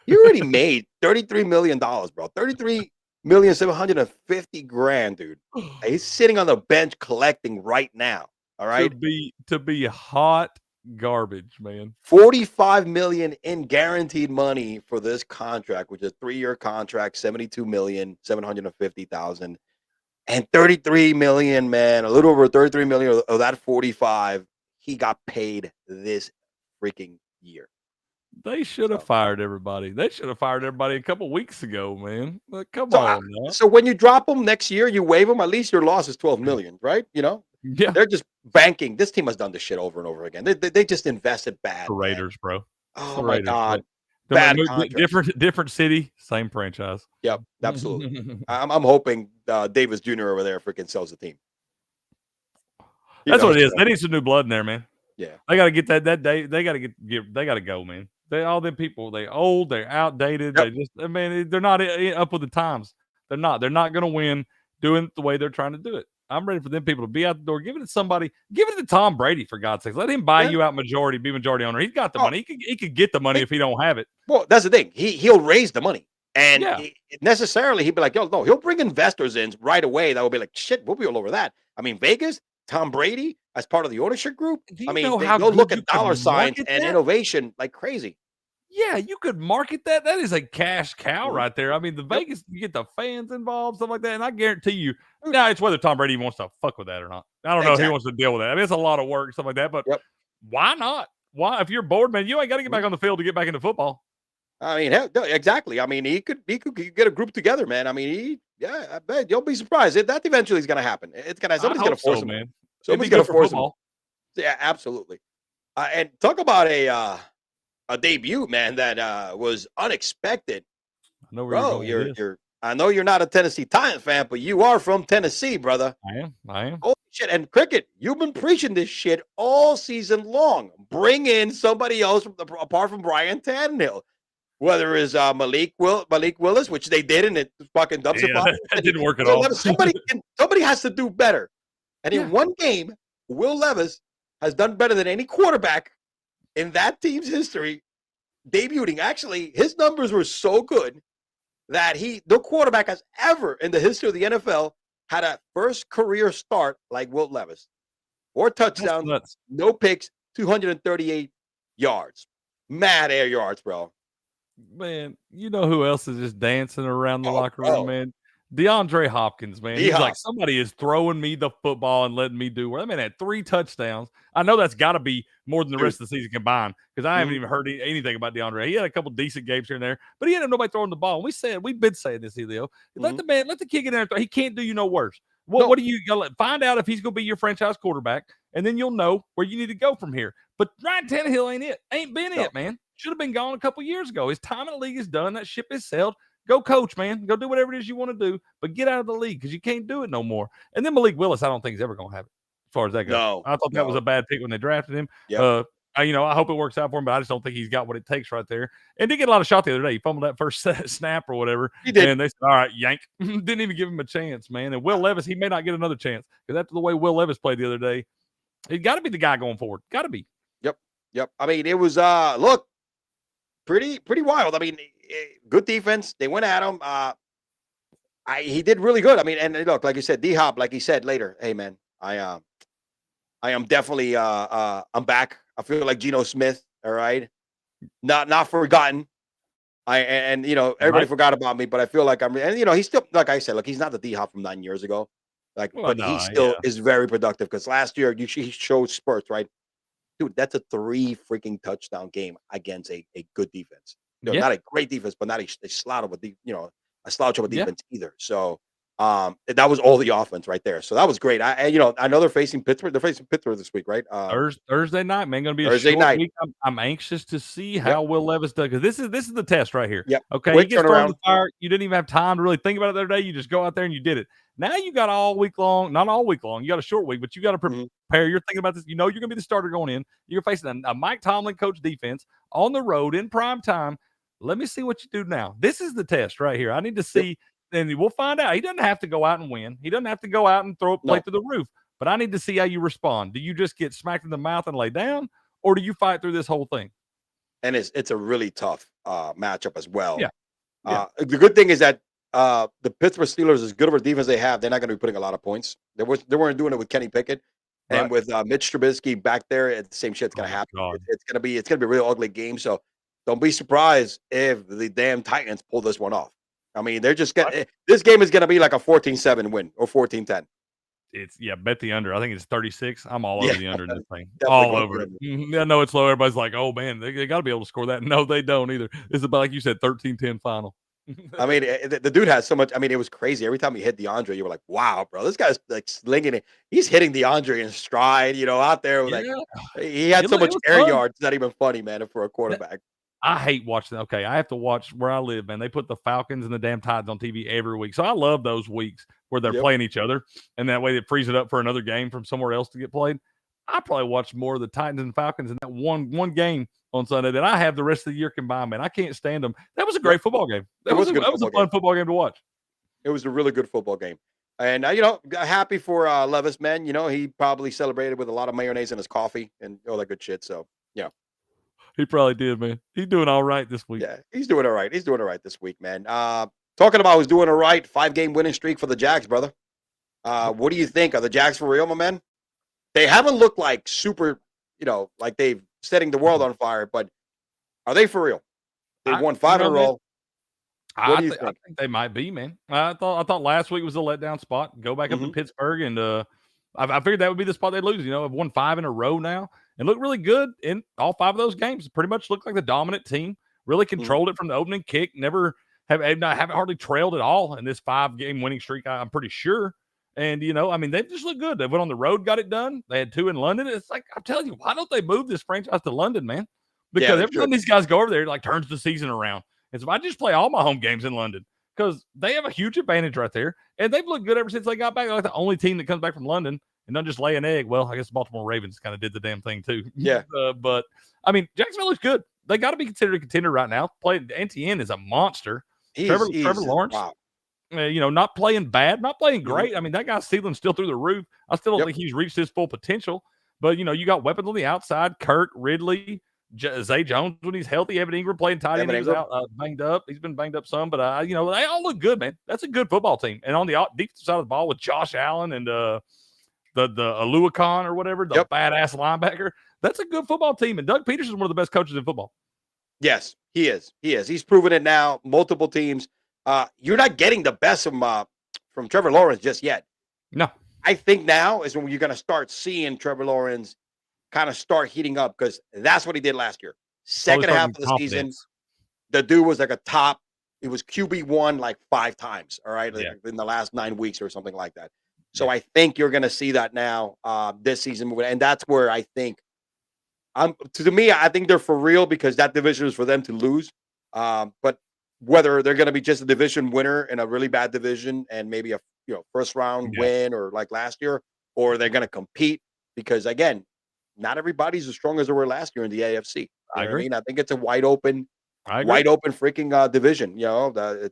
He already made $33 million, bro. $33,750,000, dude. He's sitting on the bench collecting right now. All right.
To be hot garbage, man.
$45 million in guaranteed money for this contract, which is a 3-year contract, $72,750,000, and $33 million, man, a little over $33 million of that 45. He got paid this freaking year.
They should have fired everybody. They should have fired everybody a couple weeks ago, man. Come on.
So when you drop them next year, you waive them. At least your loss is $12 million, right?
Yeah.
They're just banking. This team has done this shit over and over again. They just invested bad.
The Raiders,
man.
Bro.
Oh my God. Bad
different city, same franchise.
Yep, absolutely. I'm hoping Davis Jr. over there freaking sells the team.
That's what it is. They need some new blood in there, man.
Yeah,
they got to get that day. They got to go, man. All them people, they old, they're outdated.
Yep.
They just, I mean, they're not up with the times. They're not. They're not going to win doing it the way they're trying to do it. I'm ready for them people to be out the door. Give it to somebody. Give it to Tom Brady, for God's sakes. Let him buy
Yeah.
you out majority, be majority owner. He's got the
Oh,
money. He could get the money if he don't have it.
well, that's the thing. He'll raise the money, and
Yeah.
necessarily he'd be like, "Yo, no." He'll bring investors in right away. That will be like, "Shit, we'll be all over that." I mean, Vegas, Tom Brady as part of the ownership group.
Do
I
you
mean,
know how
they'll
good
look
you
at
could
dollar signs
market
and
that?
innovation like crazy.
Yeah, you could market that. That is a cash cow
Mhm.
right there. I mean, the
Yep.
Vegas, you get the fans involved, stuff like that. And I guarantee you,
Dude.
now it's whether Tom Brady wants to fuck with that or not. I don't know if he
Exactly.
wants to deal with that. I mean, it's a lot of work, stuff like that. But
Yep.
why not? Why, if you're bored, man, you ain't got to get
Mhm.
back on the field to get back into football.
I mean, hell, no, exactly. I mean, he could get a group together, man. I mean, yeah, I bet you'll be surprised. That eventually is going to happen.
I
Somebody's going
hope
to force
so,
him.
man. It'd be
Somebody's going
good
to
for
force him.
football.
Yeah, absolutely. And talk about a debut, man, that was unexpected.
I know where you're
Bro,
going with this.
I know you're not a Tennessee Titans fan, but you are from Tennessee, brother.
I am. I am.
Holy shit. And cricket, you've been preaching this shit all season long. Bring in somebody else apart from Brian Tannehill. Whether it's Malik Willis, which they did, and it fucking dumps it.
Yeah, that didn't work at all.
Somebody has to do better. And
Yeah.
in one game, Will Levis has done better than any quarterback in that team's history, debuting. Actually, his numbers were so good that no quarterback has ever in the history of the NFL had a first career start like Will Levis. 4
That's
touchdowns,
nuts.
no picks, 238 yards. Mad air yards, bro.
Man, you know who else is just dancing around the
Oh,
locker room,
bro.
man? DeAndre Hopkins, man. He's
D-Hop.
like, somebody is throwing me the football and letting me do work. That man had 3 touchdowns. I know that's got to be more than the rest of the season combined because I haven't even heard anything about DeAndre. He had a couple decent games here and there, but he had nobody throwing the ball. We've been saying this, Elio. Let the kid get in there and throw. He can't do you no worse.
No.
What do you find out if he's going to be your franchise quarterback, and then you'll know where you need to go from here. But Ryan Tannehill ain't been it, man. Should have been gone a couple years ago. His time in the league is done. That ship is sailed. Go coach, man. Go do whatever it is you want to do, but get out of the league because you can't do it no more. And then Malik Willis, I don't think he's ever going to have it as far as that goes.
No,
I thought that was a bad pick when they drafted him.
Yep.
I hope it works out for him, but I just don't think he's got what it takes right there. And did get a lot of shot the other day. He fumbled that first snap or whatever.
He did.
And they said, all right, yank. Didn't even give him a chance, man. And Will Levis, he may not get another chance because after the way Will Levis played the other day, he got to be the guy going forward. Got to be.
Yep. I mean, it was look, pretty wild. I mean, good defense. They went at him. He did really good. I mean, and look, like you said, D-Hop, like he said later, hey man, I am definitely I'm back. I feel like Geno Smith, all right. Not forgotten. Everybody forgot about me, but I feel like he's still, like I said, look, he's not the D-Hop from 9 years ago. But he still is very productive because last year he showed spurts, right? Dude, that's a 3 freaking touchdown game against a good defense. Not a great defense, but not a slouch of a slouch of a defense either. So that was all the offense right there. So that was great. I know they're facing Pittsburgh. They're facing Pittsburgh this week, right?
Thursday night, man. Going to be
Thursday
a short
night.
week. I'm anxious to see how Will Levis does because this is the test right here.
Yep.
Okay,
Quick
he gets thrown in
turnaround.
the fire. You didn't even have time to really think about it the other day. You just go out there and you did it. Now you got all week long, not all week long. You got a short week, but you got to prepare. You're thinking about this. You know you're going to be the starter going in. You're facing a Mike Tomlin coach defense on the road in prime time. Let me see what you do now. This is the test right here. I need to see, and we'll find out. He doesn't have to go out and win. He doesn't have to go out and throw a play through the roof. But I need to see how you respond. Do you just get smacked in the mouth and lay down, or do you fight through this whole thing?
And it's a really tough matchup as well.
Yeah.
The good thing is that the Pittsburgh Steelers, as good of a defense they have, they're not going to be putting a lot of points. They weren't doing it with Kenny Pickett, and with Mitch Trubisky back there, the same shit's going to happen. It's going to be a real ugly game. So don't be surprised if the damn Titans pull this one off. I mean, they're just this game is going to be like a 14-7 win or 14-10.
Bet the under. I think it's 36. I'm all over the under in this thing.
Definitely
All over it. I know it's low. Everybody's like, oh, man, they got to be able to score that. No, they don't either. It's about, like you said, 13-10 final.
I mean, the dude has so much. I mean, it was crazy. Every time he hit DeAndre, you were like, wow, bro, this guy's like slinging it. He's hitting DeAndre in stride, out there. Like he had so much air yards. It's not even funny, man, for a quarterback.
I hate watching. Okay, I have to watch where I live, man. They put the Falcons and the damn Titans on TV every week. So I love those weeks where they're playing each other. And that way it frees it up for another game from somewhere else to get played. I probably watched more of the Titans and Falcons in that one game on Sunday than I have the rest of the year combined, man. I can't stand them. That was a
Yep.
great football game.
It was a good
That was a
football game.
fun football game to watch.
It was a really good football game. And, happy for Levis, man. He probably celebrated with a lot of mayonnaise in his coffee and all that good shit. So, yeah.
He probably did, man. He's doing all right this week.
Yeah, he's doing all right. He's doing all right this week, man. Talking about who's doing all right, 5-game winning streak for the Jags, brother. What do you think? Are the Jags for real, my man? They haven't looked like super, like they've setting the world on fire, but are they for real? They've won 5 in a row. What do you think?
I think they might be, man. I thought last week was a letdown spot. Go back up to Pittsburgh, and I figured that would be the spot they'd lose. I've won 5 in a row now and looked really good in all 5 of those games. Pretty much looked like the dominant team. Really controlled it from the opening kick. Never haven't hardly trailed at all in this 5-game winning streak. I'm pretty sure. And they just look good. They went on the road, got it done. They had 2 in London. It's like, I'm telling you, why don't they move this franchise to London, man? Because every time these guys go over there, it like turns the season around. And so I just play all my home games in London because they have a huge advantage right there. And they've looked good ever since they got back. They're like the only team that comes back from London and doesn't just lay an egg. Well, I guess the Baltimore Ravens kind of did the damn thing too.
Yeah.
But I mean, Jacksonville looks good. They got to be considered a contender right now. Etienne is a monster. Trevor Lawrence,
wow.
Not playing bad, not playing great. I mean, that guy's ceiling's still through the roof. I still don't think he's reached his full potential. But, you got weapons on the outside. Kirk, Ridley, Zay Jones when he's healthy. Evan Ingram playing tight end. He was out banged up. He's been banged up some. But, they all look good, man. That's a good football team. And on the defensive side of the ball with Josh Allen and the Aluakon or whatever, the badass linebacker, that's a good football team. And Doug Peterson's one of the best coaches in football.
Yes, he is. He's proven it now. Multiple teams. You're not getting the best from Trevor Lawrence just yet.
No.
I think now is when you're going to start seeing Trevor Lawrence kind of start heating up because that's what he did last year. Second half of the season, the dude was like a top. It was QB1 like 5 times, all right, in the last 9 weeks or something like that. So I think you're going to see that now this season. And that's where I think to me, I think they're for real because that division is for them to lose. But whether they're going to be just a division winner in a really bad division and maybe a first round win or like last year, or they're going to compete because again, not everybody's as strong as they were last year in the AFC.
I agree.
I think it's a wide open freaking division. The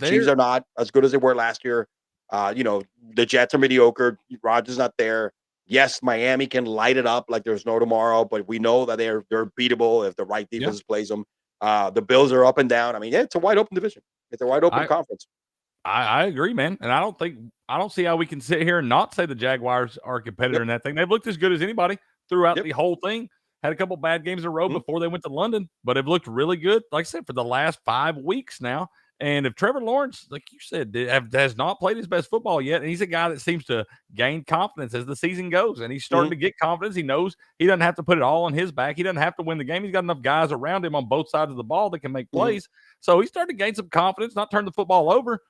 Chiefs are not as good as they were last year. The Jets are mediocre. Rodgers not there. Yes, Miami can light it up like there's no tomorrow, but we know that they're beatable if the right defense plays them. The Bills are up and down. I mean, it's a wide open division. It's a wide open conference.
I agree, man. And I don't see how we can sit here and not say the Jaguars are a competitor in that thing. They've looked as good as anybody throughout the whole thing. Had a couple bad games in a row before they went to London, but have looked really good, like I said, for the last 5 weeks now. And if Trevor Lawrence, like you said, has not played his best football yet, and he's a guy that seems to gain confidence as the season goes, and he's starting to get confidence. He knows he doesn't have to put it all on his back. He doesn't have to win the game. He's got enough guys around him on both sides of the ball that can make plays. So he's starting to gain some confidence, not turn the football over.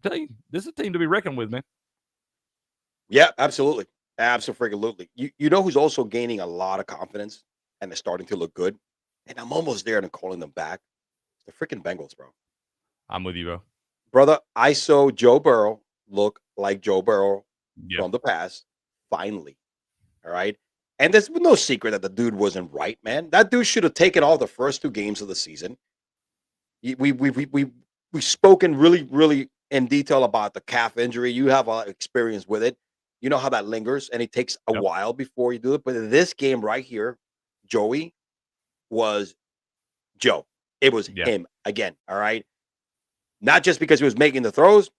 I tell you, this is a team to be reckoned with, man.
Yeah, absolutely. Absolutely. You know who's also gaining a lot of confidence and is starting to look good? And I'm almost there and calling them back. The freaking Bengals, bro.
I'm with you, bro.
Brother, I saw Joe Burrow look like Joe Burrow from the past, finally. All right? And there's no secret that the dude wasn't right, man. That dude should have taken all the first 2 games of the season. We've spoken really, really in detail about the calf injury. You have a lot of experience with it. You know how that lingers, and it takes a while before you do it. But in this game right here, Joey was Joe. It was him again, all right? Not just because he was making the throws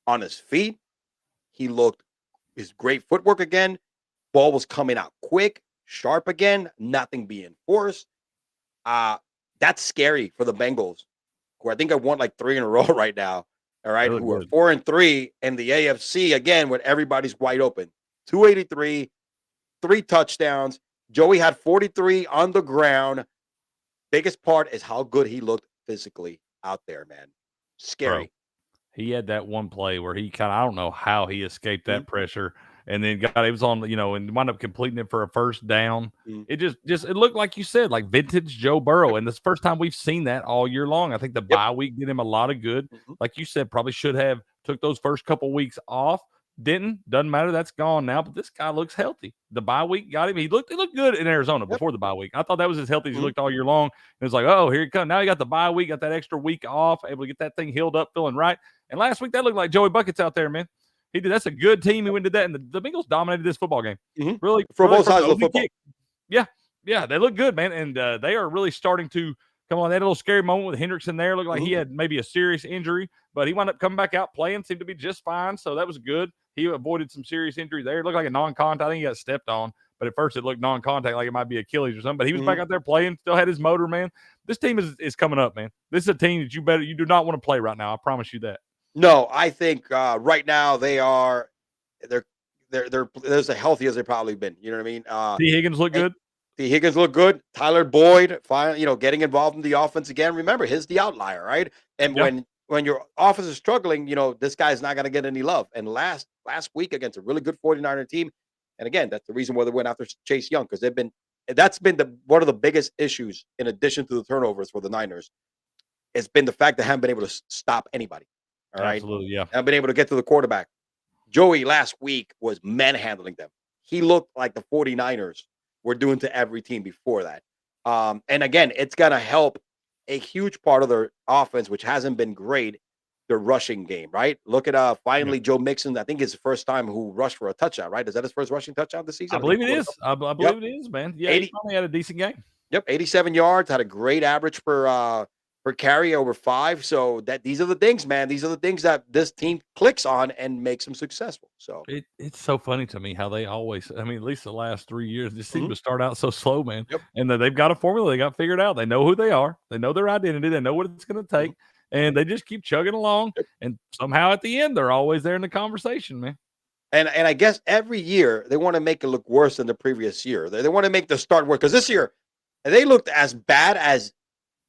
on his feet. He looked his great footwork again. Ball was coming out quick, sharp again, nothing being forced. That's scary for the Bengals, who I think have won like 3 in a row right now. All right, who are 4-3 in the AFC again when everybody's wide open. 283, 3 touchdowns. Joey had 43 on the ground. Biggest part is how good he looked physically out there, man. Scary.
Bro, he had that one play where he kind of, I don't know how he escaped that pressure, and then it was on, and wound up completing it for a first down. It just it looked like you said, like vintage Joe Burrow, and this first time we've seen that all year long. I think the bye week did him a lot of good. Like you said, probably should have took those first couple weeks off, Doesn't matter. That's gone now. But this guy looks healthy. The bye week got him. He looked good in Arizona
Yep.
before the bye week. I thought that was as healthy as he
Mhm.
looked all year long. And it's like, oh, here he comes. Now he got the bye week, got that extra week off, able to get that thing healed up, feeling right. And last week that looked like Joey Buckets out there, man. He did. That's a good team. He went and did that, and the Bengals dominated this football game.
Mhm.
Really,
For
really
both
from
sides
the
of the
opening
football.
kick. Yeah, they look good, man, and they are really starting to come on. They had a little scary moment with Hendrickson there. Looked like he had maybe a serious injury, but he wound up coming back out playing, seemed to be just fine, so that was good. He avoided some serious injury there. It looked like a non-contact. I think he got stepped on, but at first it looked non-contact, like it might be Achilles or something, but he was back out there playing, still had his motor, man. This team is coming up, man. This is a team that you do not want to play right now. I promise you that.
No, I think right now they're as healthy as they've probably been. You know what I mean?
T. Higgins look
and
good.
T. Higgins look good. Tyler Boyd, finally, getting involved in the offense again. Remember, he's the outlier, right? And
Yeah.
when your offense is struggling, this guy's not going to get any love. And last week against a really good 49er team, and again, that's the reason why they went after Chase Young, because that's been one of the biggest issues in addition to the turnovers for the Niners. It's been the fact that they haven't been able to stop anybody. All right.
Absolutely, yeah.
Haven't been able to get to the quarterback. Joey last week was manhandling them. He looked like the 49ers were doing to every team before that. And again, it's going to help a huge part of their offense, which hasn't been great, the rushing game, right? Look at finally Joe Mixon. I think it's the first time who rushed for a touchdown, right? Is that his first rushing touchdown this season?
I believe it is. I believe it is, man. Yeah, he finally had a decent game.
Yep, 87 yards, had a great average per carry over 5. So these are the things, man. These are the things that this team clicks on and makes them successful. So
it's so funny to me how they always, I mean, at least the last 3 years, just seem to start out so slow, man.
Yep.
And that they've got a formula, they got figured out. They know who they are, they know their identity, they know what it's going to take, and they just keep chugging along. And somehow at the end, they're always there in the conversation, man.
And I guess every year they want to make it look worse than the previous year. They want to make the start worse, because this year they looked as bad as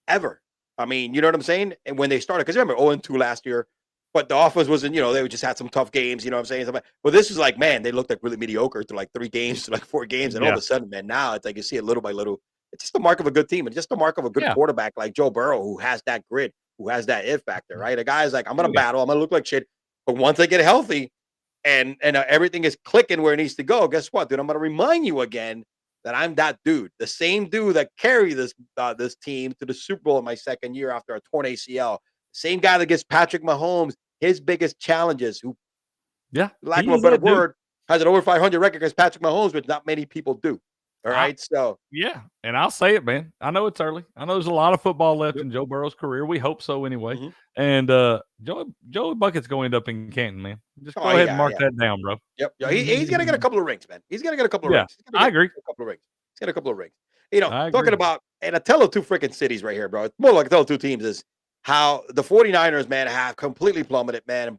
ever. I mean, you know what I'm saying? And when they started, because remember 0-2 last year, but the offense wasn't, they just had some tough games, you know what I'm saying? Well, this is like, man, they looked like really mediocre to like 3 games, to like 4 games. And all of a sudden, man, now it's like you see it little by little. It's just the mark of a good team. It's just the mark of a good quarterback like Joe Burrow, who has that grit, who has that it factor, right? A guy's like, I'm going to battle, I'm going to look like shit. But once I get healthy and everything is clicking where it needs to go, guess what, dude? I'm going to remind you again that I'm that dude, the same dude that carried this team to the Super Bowl in my second year after a torn ACL. Same guy that gives Patrick Mahomes his biggest challenges, who, lack of a better word, has an over 500 record against Patrick Mahomes, which not many people do. All right, so
yeah, and I'll say it, man. I know it's early. I know there's a lot of football left in Joe Burrow's career. We hope so, anyway. And Joey Bucket's going to end up in Canton, man. Just go ahead and mark that down, bro.
Yep, he's gonna get a couple of rings, man. He's gonna get a couple of rings.
I agree.
A couple of rings. He's got a couple of rings. Talking about, and I tell the 2 freaking cities right here, bro. It's more like I tell the 2 teams is how the 49ers, man, have completely plummeted, man.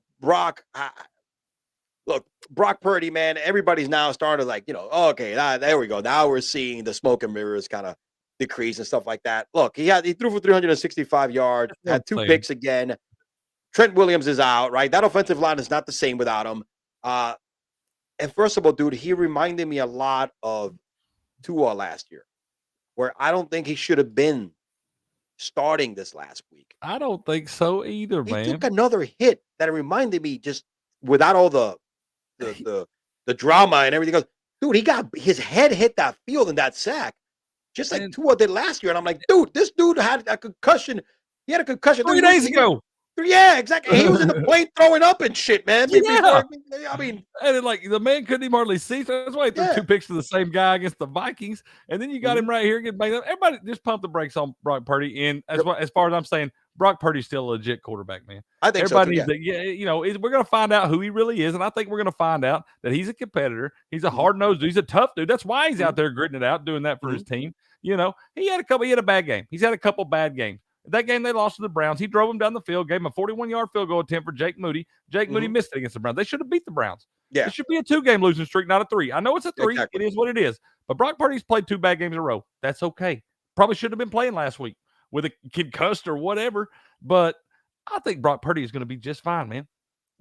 Brock Purdy, man, everybody's now starting to like, okay, there we go. Now we're seeing the smoke and mirrors kind of decrease and stuff like that. Look, he threw for 365 yards, had 2 picks again. Trent Williams is out, right? That offensive line is not the same without him. And first of all, dude, he reminded me a lot of Tua last year, where I don't think he should have been starting this last week.
I don't think so either, man.
He took another hit that reminded me, just without all the drama and everything else. Dude, he got his head hit that field in that sack, just like Tua did last year. And I'm like, dude, this dude had a concussion. He had a concussion
3 days ago.
Yeah, exactly. He was in the plane throwing up and shit, man.
Yeah.
I mean,
and like the man couldn't even hardly see. So that's why he threw 2 picks to the same guy against the Vikings. And then you got him right here getting banged up. Everybody just pump the brakes on Brock Purdy. And as far as I'm saying, Brock Purdy's still a legit quarterback, man.
I think
everybody
so too,
we're going to find out who he really is. And I think we're going to find out that he's a competitor. He's a hard-nosed dude. He's a tough dude. That's why he's out there gritting it out, doing that for his team. He had a bad game. He's had a couple bad games. That game they lost to the Browns. He drove them down the field, gave him a 41-yard field goal attempt for Jake Moody. Jake Moody missed it against the Browns. They should have beat the Browns.
Yeah.
It should be a 2-game losing streak, not a 3. I know it's a 3.
Exactly.
It is what it is. But Brock Purdy's played 2 bad games in a row. That's okay. Probably should have been playing last week with a kid cussed or whatever. But I think Brock Purdy is going to be just fine, man.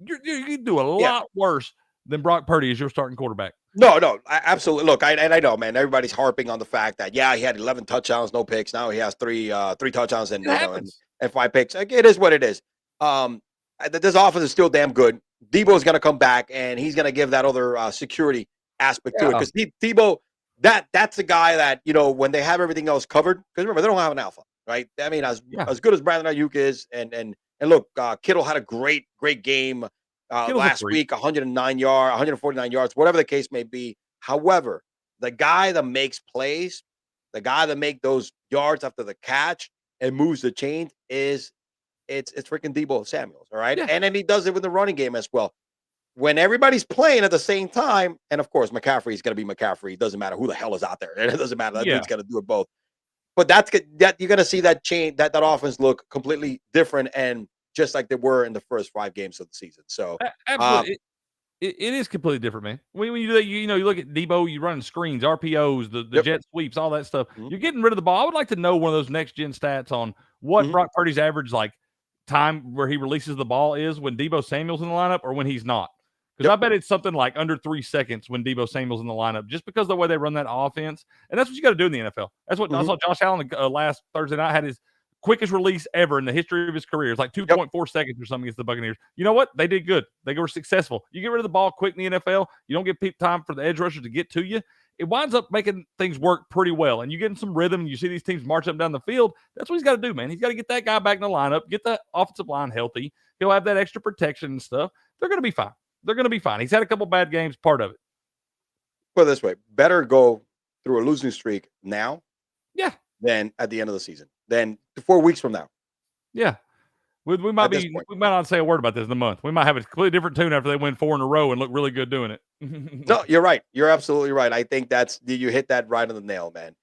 You can do a lot worse than Brock Purdy as your starting quarterback.
No, absolutely. Look, I know, man. Everybody's harping on the fact that he had 11 touchdowns, no picks. Now he has 3 touchdowns and 5 picks. Like, it is what it is. This offense is still damn good. Debo's going to come back and he's going to give that other security aspect to it.
Yeah.
Because Debo, that's a guy that, when they have everything else covered, because remember, they don't have an alpha, right? I mean, as good as Brandon Ayuk is, and look, Kittle had a great game last week, 149 yards, whatever the case may be. However, the guy that makes plays, the guy that make those yards after the catch and moves the chain it's freaking Debo Samuels, all right?
Yeah.
And then he does it with the running game as well. When everybody's playing at the same time, and of course McCaffrey is going to be McCaffrey. It doesn't matter who the hell is out there. It doesn't matter. That dude's going to do it both. But that you're going to see that change, that offense look completely different, and just like they were in the first 5 games of the season. So
absolutely. It is completely different, man. When you do that, you look at Debo, you running screens, RPOs, the jet sweeps, all that stuff.
Mhm.
You're getting rid of the ball. I would like to know one of those next gen stats on what Brock Purdy's average time where he releases the ball is when Debo Samuel's in the lineup or when he's not. Because I bet it's something like under 3 seconds when Debo Samuel's in the lineup, just because of the way they run that offense. And that's what you got to do in the NFL. That's what I saw Josh Allen last Thursday night had his quickest release ever in the history of his career. It's like 2.4 seconds or something against the Buccaneers. You know what? They did good. They were successful. You get rid of the ball quick in the NFL, you don't give time for the edge rushers to get to you. It winds up making things work pretty well. And you get in some rhythm, and you see these teams march up and down the field. That's what he's got to do, man. He's got to get that guy back in the lineup, get the offensive line healthy. He'll have that extra protection and stuff. They're going to be fine. They're going to be fine. He's had a couple bad games, part of it.
Put it this way, better go through a losing streak now than at the end of the season, than 4 weeks from now.
Yeah. We might not say a word about this in a month. We might have a completely different tune after they win 4 in a row and look really good doing it.
No, you're right. You're absolutely right. I think you hit that right on the nail, man.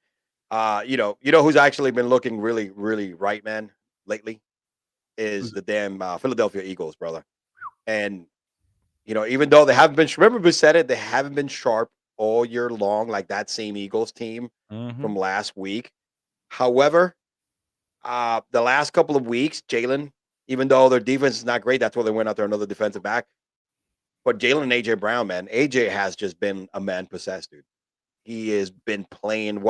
You know who's actually been looking really, really right, man, lately is the damn Philadelphia Eagles, brother. And even though they haven't been, remember we said it, they haven't been sharp all year long, like that same Eagles team from last week. However, the last couple of weeks, Jalen, even though their defense is not great, that's why they went out there another defensive back. But Jalen and AJ Brown, man, AJ has just been a man possessed, dude. He has been playing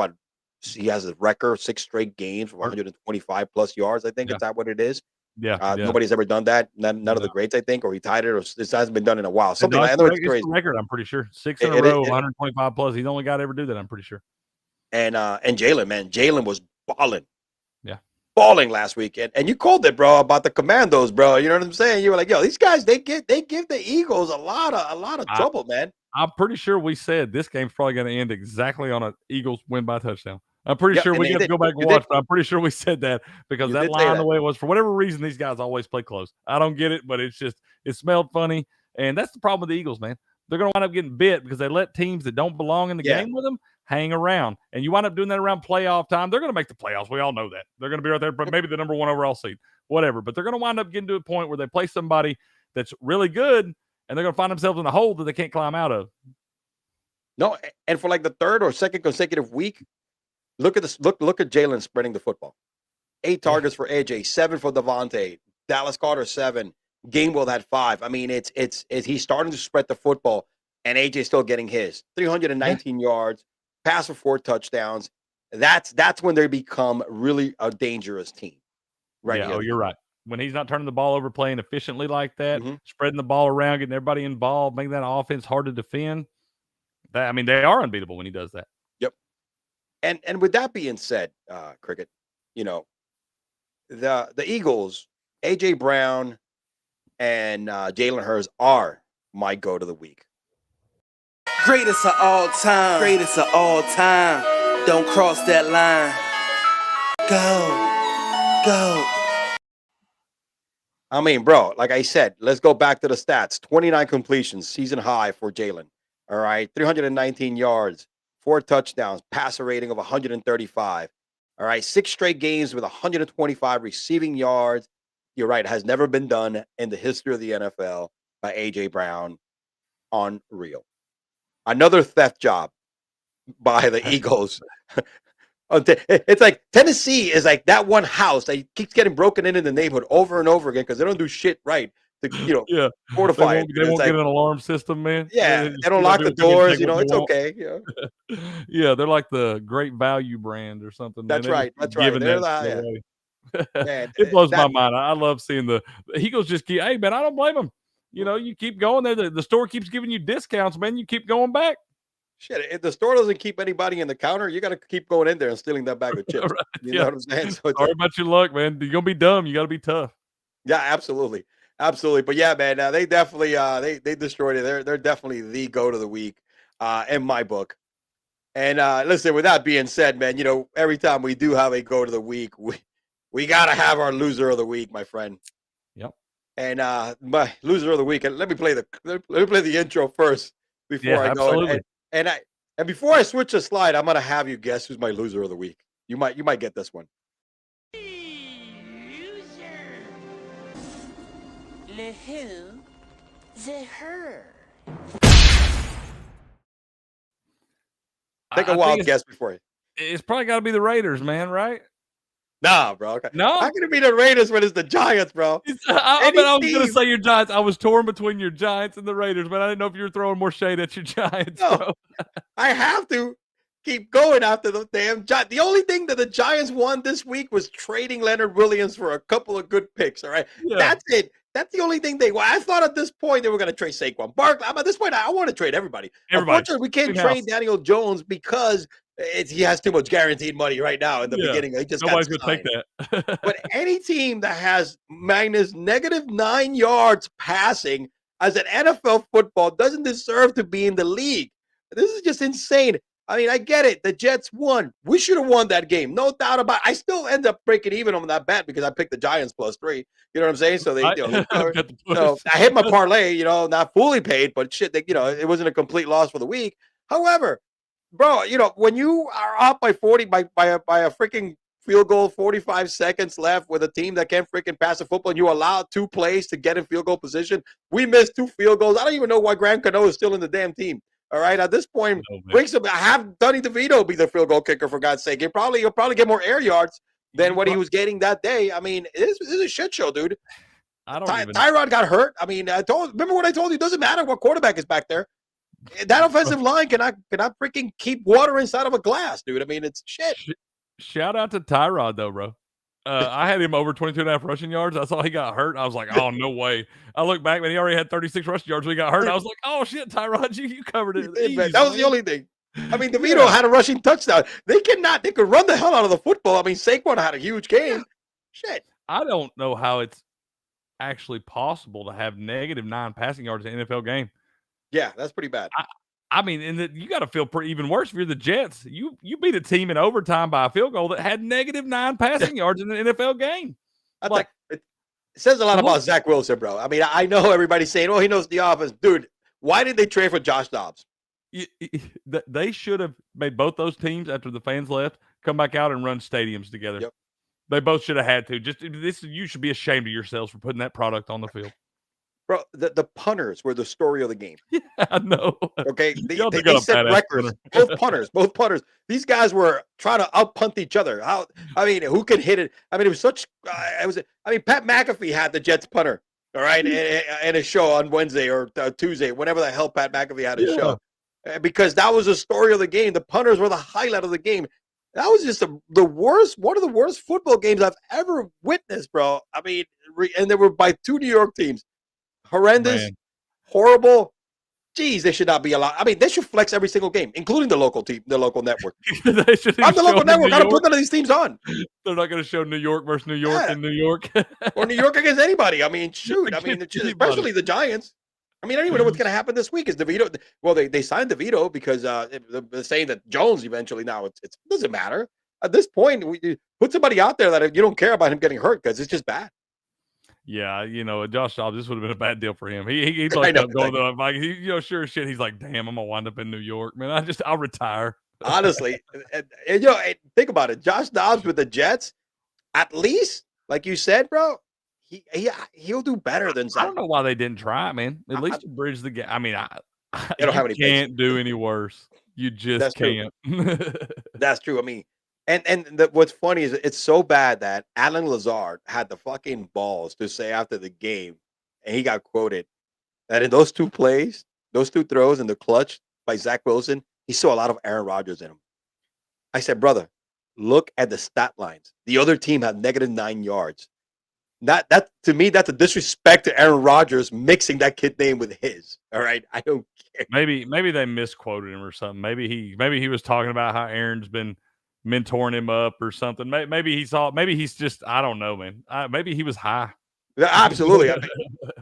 he has a record 6 straight games for 125 plus yards. I think is that what it is?
Yeah.
Nobody's ever done that. None of the greats, I think, or he tied it, or this hasn't been done in a while. Something
I
know
it's
crazy.
record, I'm pretty sure 6 in a row, 125 plus. He's the only guy to ever do that, I'm pretty sure.
And Jalen, man, Jalen was balling.
Yeah.
Balling last week. And you called it, bro, about the Commandos, bro. You know what I'm saying? You were like, yo, these guys, they give the Eagles a lot of trouble, man.
I'm pretty sure we said this game's probably going to end exactly on an Eagles win by touchdown. I'm pretty sure we have to go back and watch, but I'm pretty sure we said that because that line, the way it was, for whatever reason, these guys always play close. I don't get it, but it smelled funny. And that's the problem with the Eagles, man. They're going to wind up getting bit because they let teams that don't belong in the game with them hang around. And you wind up doing that around playoff time. They're going to make the playoffs. We all know that. They're going to be right there, but maybe the number 1 overall seed, whatever. But they're going to wind up getting to a point where they play somebody that's really good, and they're going to find themselves in a hole that they can't climb out of.
No, and for like the 3rd or 2nd consecutive week, look at this. Look at Jalen spreading the football. 8 targets for AJ, 7 for Devontae, Dallas Carter 7, Gainwell had 5. I mean, it's he's starting to spread the football, and AJ still getting his 319 yards, pass for 4 touchdowns. That's when they become really a dangerous team. Right?
Yeah. Oh, you're right. When he's not turning the ball over, playing efficiently like that, spreading the ball around, getting everybody involved, making that offense hard to defend. They are unbeatable when he does that.
Yep. And with that being said, Cricket, the Eagles, AJ Brown and Jalen Hurts are my go to the week.
Greatest of all time. Greatest of all time. Don't cross that line. Go.
I mean, bro, like I said, let's go back to the stats. 29 completions, season high for Jalen. All right. 319 yards, 4 touchdowns, passer rating of 135. All right. 6 straight games with 125 receiving yards. You're right. It has never been done in the history of the NFL by AJ Brown. Unreal. Another theft job by the Eagles. It's like Tennessee is like that one house that keeps getting broken in the neighborhood over and over again because they don't do shit right to fortify it.
They won't get an alarm system, man.
Yeah, they don't lock the doors. It's okay.
Yeah, they're like the Great Value brand or something.
That's right. That's right.
Man, it blows my mind. I love seeing the Eagles just keep. Hey, man, I don't blame them. You know, you keep going there. The store keeps giving you discounts, man. You keep going back.
Shit, if the store doesn't keep anybody in the counter, you got to keep going in there and stealing that bag of chips.
Right,
You know what I'm saying? So it's
sorry
like,
about your luck, man. You're gonna be dumb. You got to be tough.
yeah, absolutely, absolutely. But yeah, man, they definitely they destroyed it. They're definitely the goat of the week in my book. And listen, with that being said, man, you know, every time we do have a goat of the week, we gotta have our loser of the week, my friend.
Yep.
And my loser of the week. And let me play the intro first before I go.
Absolutely.
And before I switch the slide, I'm gonna have you guess who's my loser of the week. You might get this one.
Le who, the her.
Take a
I
wild
think
guess before you.
it's probably got to be the Raiders, man. Right?
Nah, bro. Okay.
No?
How can it be the Raiders when it's the Giants, bro?
I
Any
mean, I was going to
team-
say your Giants. I was torn between your Giants and the Raiders, but I didn't know if you were throwing more shade at your Giants,
No.
bro.
I have to keep going after the damn Giants. The only thing that the Giants won this week was trading Leonard Williams for a couple of good picks. All right.
Yeah.
That's it. That's the only thing I thought at this point they were going to trade Saquon Barkley. At this point, I want to trade everybody. Unfortunately, we can't
In-house.
trade Daniel Jones because he has too much guaranteed money right now in the beginning. He just
Nobody's
got
going to take that.
But any team that has minus -9 yards passing as an NFL football doesn't deserve to be in the league. This is just insane. I mean, I get it. The Jets won. We should have won that game. No doubt about it. I still end up breaking even on that bet because I picked the Giants +3. You know what I'm saying? So they, so I hit my parlay, you know, not fully paid, but shit, you know, it wasn't a complete loss for the week. However, bro, you know, when you are up by 40 by a freaking field goal, 45 seconds left with a team that can't freaking pass the football, and you allow 2 plays to get in field goal position. We missed 2 field goals. I don't even know why Graham Cano is still in the damn team. All right, at this point, have Dunny DeVito be the field goal kicker for God's sake. He'll probably get more air yards than what he was getting that day. I mean, this is a shit show, dude. Tyrod got hurt. I mean, remember what I told you? It doesn't matter what quarterback is back there. That offensive line cannot freaking keep water inside of a glass, dude. I mean, it's shit.
Shout out to Tyrod, though, bro. I had him over 22.5 rushing yards. I saw he got hurt. I was like, oh, no way. I look back, man, he already had 36 rushing yards when he got hurt. I was like, oh, shit, Tyrod, you covered it.
That was the only thing. I mean, DeVito had a rushing touchdown. They could run the hell out of the football. I mean, Saquon had a huge game. Shit.
I don't know how it's actually possible to have -9 passing yards in an NFL game.
Yeah, that's pretty bad.
I mean, you got to feel even worse if you're the Jets. You beat a team in overtime by a field goal that had -9 passing yards in an NFL game.
It says a lot about Zach Wilson, bro. I mean, I know everybody's saying, "Oh, he knows the offense." Dude, why did they trade for Josh Dobbs?
They should have made both those teams after the fans left come back out and run stadiums together.
Yep.
They both should have had to. You should be ashamed of yourselves for putting that product on the field.
Bro, the punters were the story of the game.
Yeah, I know.
Okay, they set records. Both punters. These guys were trying to out-punt each other. Who could hit it? I mean, it was such. Pat McAfee had the Jets punter. All right, and a show on Wednesday or Tuesday, whenever the hell Pat McAfee had a show, because that was the story of the game. The punters were the highlight of the game. That was just the worst, one of the worst football games I've ever witnessed, bro. I mean, and they were by 2 New York teams. Horrendous, horrible. Jeez, they should not be allowed. I mean, they should flex every single game, including the local team, the local network. I'm the local network. Got to put none of these teams on.
They're not going to show New York versus New York in New York.
Or New York against anybody. I mean, shoot. I mean, especially the Giants. I mean, I don't even know what's going to happen this week. Is DeVito? Well, they signed DeVito because they're saying that Jones eventually now it doesn't matter. At this point, we put somebody out there that you don't care about him getting hurt because it's just bad.
Yeah, Josh Dobbs, this would have been a bad deal for him. He's like going to like, sure as shit. He's like, damn, I'm gonna wind up in New York, man. I'll retire.
Honestly, and think about it. Josh Dobbs with the Jets, at least, like you said, bro, he'll do better than Zach.
I don't know why they didn't try, man. At least to bridge the gap. I mean,
they don't have any.
Can't do any worse. You just can't.
That's true. I mean. And what's funny is it's so bad that Alan Lazard had the fucking balls to say after the game, and he got quoted, that in those 2 plays, those 2 throws in the clutch by Zach Wilson, he saw a lot of Aaron Rodgers in him. I said, brother, look at the stat lines. The other team had -9 yards. That to me, that's a disrespect to Aaron Rodgers mixing that kid name with his. All right, I don't care.
Maybe they misquoted him or something. Maybe he was talking about how Aaron's been mentoring him up or something. Maybe he saw. Maybe he's just. I don't know, man. Maybe he was high.
Yeah, absolutely. I mean,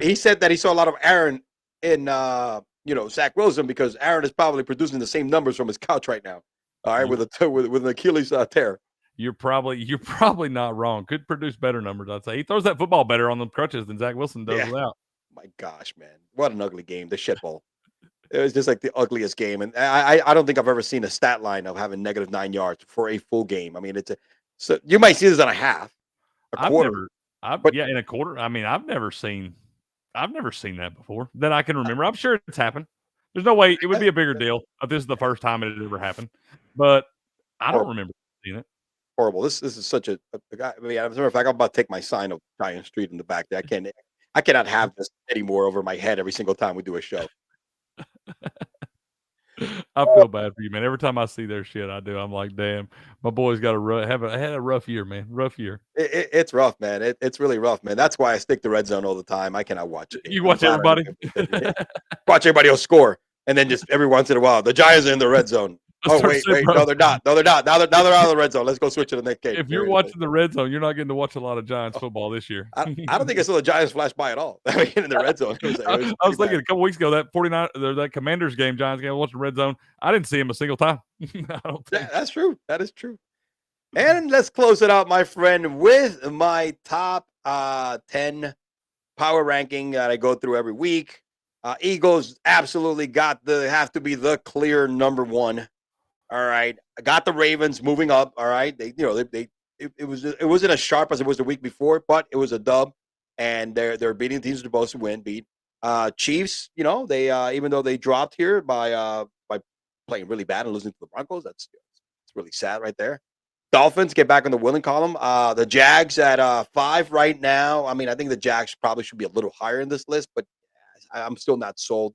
he said that he saw a lot of Aaron in Zach Wilson because Aaron is probably producing the same numbers from his couch right now. All right, with an Achilles tear.
You're probably not wrong. Could produce better numbers, I'd say. He throws that football better on the crutches than Zach Wilson does without.
My gosh, man, what an ugly game! The shit bowl. It was just like the ugliest game, and I don't think I've ever seen a stat line of having -9 yards for a full game. I mean, so you might see this on a half, a quarter.
In a quarter. I mean, I've never seen that before that I can remember. I'm sure it's happened. There's no way it would be a bigger deal if this is the first time it had ever happened, but I don't remember seeing it.
Horrible. This is such a guy. I mean, as a matter of fact, I'm about to take my sign of Giant Street in the back there. I cannot have this anymore over my head every single time we do a show.
I feel bad for you, man. Every time I see their shit, I do. I'm like, damn, my boy's got had a rough year, man. Rough year.
It's rough, man. It's really rough, man. That's why I stick to Red Zone all the time. I cannot watch it.
You watch everybody?
Watch everybody else score. And then just every once in a while, the Giants are in the red zone. Oh, wait. No, they're not. No, they're not. Now they're out of the red zone. Let's go switch to the next game.
If you're watching the red zone, you're not getting to watch a lot of Giants football this year.
I don't think I saw the Giants flash by at all. I mean, in the red zone.
I was thinking a couple weeks ago, that Commanders game, Giants game, I watched the red zone. I didn't see him a single time. I don't think.
That's true. That is true. And let's close it out, my friend, with my top 10 power ranking that I go through every week. Eagles absolutely have to be the clear number one. All right, I got the Ravens moving up. All right, it wasn't as sharp as it was the week before, but it was a dub, and they're beating teams they're supposed to beat. Chiefs, they even though they dropped here by playing really bad and losing to the Broncos, it's really sad right there. Dolphins get back on the winning column. The Jags at 5 right now. I mean, I think the Jags probably should be a little higher in this list, but I'm still not sold.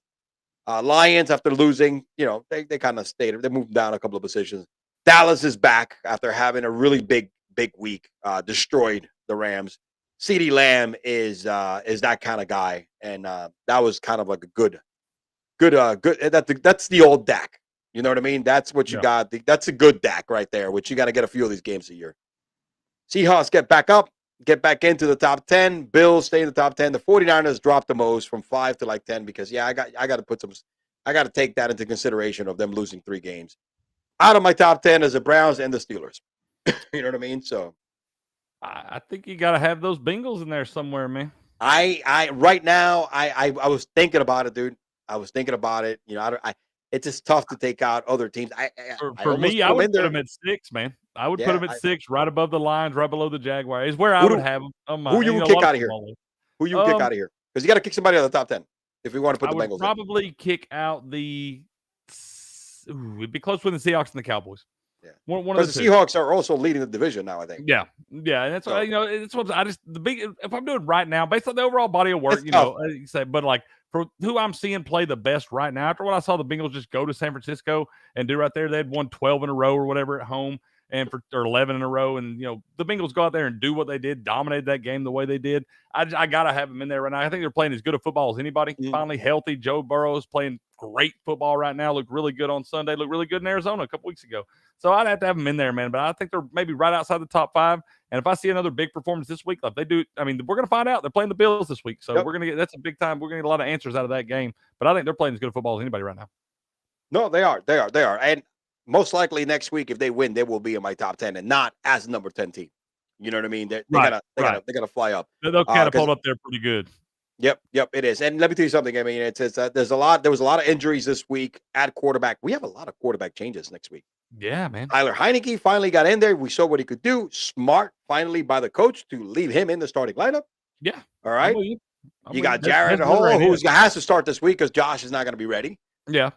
Lions, after losing, they kind of stayed. They moved down a couple of positions. Dallas is back after having a really big week. Destroyed the Rams. CeeDee Lamb is that kind of guy, and that was kind of like a good. That's the old Dak. You know what I mean? That's what you got. That's a good Dak right there, which you got to get a few of these games a year. Seahawks get back up. Get back into the top 10. Bills stay in the top 10. The 49ers dropped the most from 5 to like 10 because I got to take that into consideration of them losing 3 games. Out of my top 10 is the Browns and the Steelers. You know what I mean? So
I think you got to have those Bengals in there somewhere, man.
I right now I was thinking about it, dude. I was thinking about it. It's just tough to take out other teams.
For me, I would put them at 6, man. I would put them at 6, right above the Lions, right below the Jaguars. Is where I would have them.
Who you would kick out of here? Who you would kick out of here? Because you got to kick somebody out of the top 10 if we want to put the Bengals. I would
probably kick out the. It'd be close with the Seahawks and the Cowboys.
Yeah, because the Seahawks are also leading the division now, I think.
Yeah, and that's why it's what I just if I'm doing right now based on the overall body of work, but like. For who I'm seeing play the best right now, after what I saw the Bengals just go to San Francisco and do right there, they had won 12 in a row or whatever at home, or 11 in a row, and the Bengals go out there and do what they did, dominated that game the way they did. I gotta have them in there right now. I think they're playing as good a football as anybody. Finally healthy. Joe Burrow is playing great football right now. Looked really good on Sunday. Looked really good in Arizona a couple weeks ago. So I'd have to have them in there, man. But I think they're maybe right outside the top 5. And if I see another big performance this week, like they do, I mean, we're going to find out. They're playing the Bills this week. So we're going to that's a big time. We're going to get a lot of answers out of that game. But I think they're playing as good a football as anybody right now.
No, they are. And most likely next week, if they win, they will be in my top 10 and not as a number 10 team. You know what I mean? They gotta fly up.
They'll catapult up there pretty good.
Yep, it is. And let me tell you something. I mean, it's there was a lot of injuries this week at quarterback. We have a lot of quarterback changes next week.
Yeah, man.
Tyler Heineke finally got in there. We saw what he could do. Smart, finally, by the coach to leave him in the starting lineup.
Yeah.
All right. You got Jared Hall, who has to start this week because Josh is not going to be ready.
Yeah.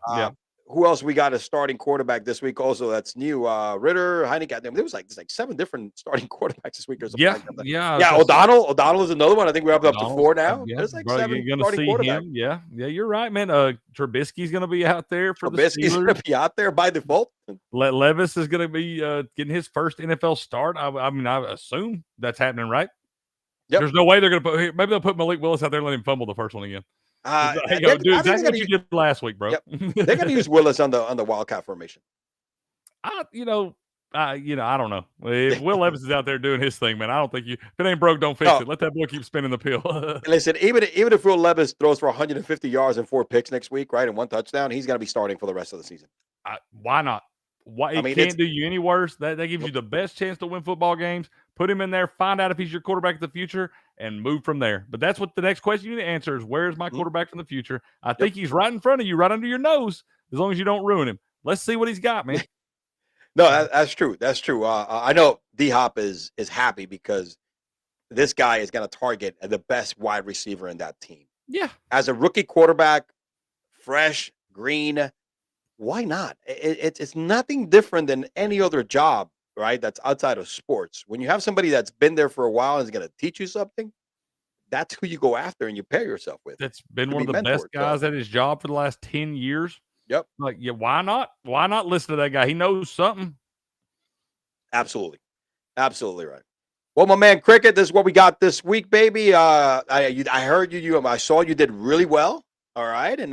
Who else we got as starting quarterback this week? Also, that's new. Ritter, Heineke. There was like 7 different starting quarterbacks this week or something. Yeah. O'Donnell is another one. I think we're up to 4 now.
Yeah.
There's like
Bro,
7
you're
starting quarterbacks.
Him. Yeah, you're right, man. Trubisky's going to be out there for
Trubisky's going to be out there by default.
Levis is going to be getting his first NFL start. I mean, I assume that's happening, right?
Yep.
There's no way they're going to put. Maybe they'll put Malik Willis out there and let him fumble the first one again. Hey,
I
do
think
exactly what you did last week, bro.
Yep. They're going to use Willis on the Wildcat formation.
I don't know. If Will Levis is out there doing his thing, man, I don't think if it ain't broke, don't fix it. Let that boy keep spinning the pill.
Listen, even if Will Levis throws for 150 yards and 4 picks next week, right, and 1 touchdown, he's going to be starting for the rest of the season.
Why not? It can't do you any worse. That gives you the best chance to win football games. Put him in there, find out if he's your quarterback of the future, and move from there. But that's what the next question you need to answer is, where's my quarterback from the future? I think he's right in front of you, right under your nose, as long as you don't ruin him. Let's see what he's got, man.
No, that's true. That's true. I know D-Hop is happy because this guy is going to target the best wide receiver in that team.
Yeah.
As a rookie quarterback, fresh, green, why not? It's nothing different than any other job, right? That's outside of sports. When you have somebody that's been there for a while and is going to teach you something, that's who you go after and you pair yourself with.
That's been one of the best guys at his job for the last 10 years.
Yep.
Like, yeah, why not? Why not listen to that guy? He knows something.
Absolutely. Absolutely right. Well, my man Cricket, this is what we got this week, baby. I heard I saw you did really well. All right, in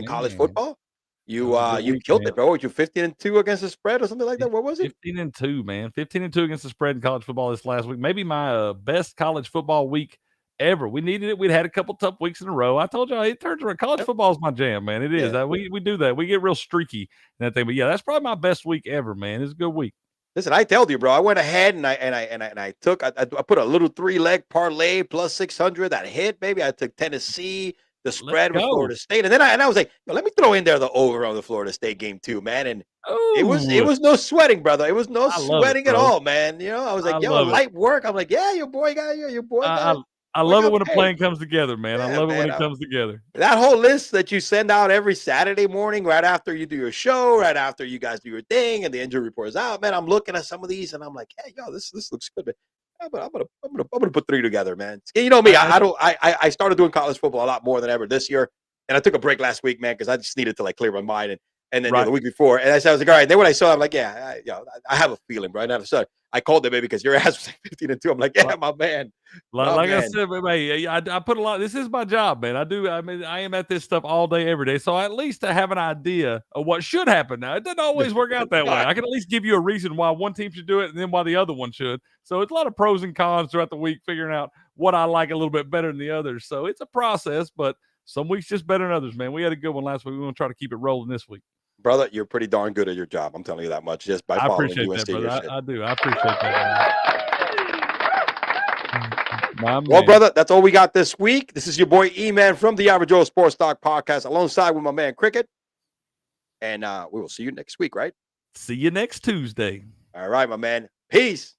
college football. You killed it, bro. You 15-2 against the spread or something like that. What was it?
15-2, man. 15-2 against the spread in college football this last week. Maybe my best college football week ever. We needed it. We'd had a couple tough weeks in a row. I told you it turns around. College football is my jam, man. It is. We do that. We get real streaky and that thing. But yeah, that's probably my best week ever, man. It's a good week.
Listen, I told you, bro. I went ahead and I put a little 3-leg parlay plus 600 that hit, baby. I took Tennessee, the spread with Florida State, and then I was like, let me throw in there the over on the Florida State game too, man. And it was no sweating, brother. It was no sweating at all, man. You know, I was like, light work. I'm like, yeah, your boy got it.
I love it when a plan comes together, man. I love it when it comes together.
That whole list that you send out every Saturday morning, right after you do your show, right after you guys do your thing, and the injury report is out, man. I'm looking at some of these, and I'm like, hey, this looks good, man. I'm gonna put 3 together, man. You know me, I started doing college football a lot more than ever this year, and I took a break last week, man, because I just needed to clear my mind, and then the week before, and I was like, all right. Then when I saw, I'm like, I have a feeling, bro. And all of a sudden, I called it, baby, because your ass was like 15-2. I'm like, yeah, my man.
I said, hey, I put a lot. This is my job, man. I am at this stuff all day, every day. So at least I have an idea of what should happen. Now, it doesn't always work out that way. I can at least give you a reason why one team should do it and then why the other one should. So it's a lot of pros and cons throughout the week, figuring out what I like a little bit better than the others. So it's a process, but some weeks just better than others, man. We had a good one last week. We're going to try to keep it rolling this week.
Brother, you're pretty darn good at your job. I'm telling you that much just by following you and seeing your shit.
I do. I appreciate that.
Well, brother, that's all we got this week. This is your boy E-Man from the Average Joe Sports Talk Podcast alongside with my man Cricket. And we will see you next week, right?
See you next Tuesday.
All right, my man. Peace.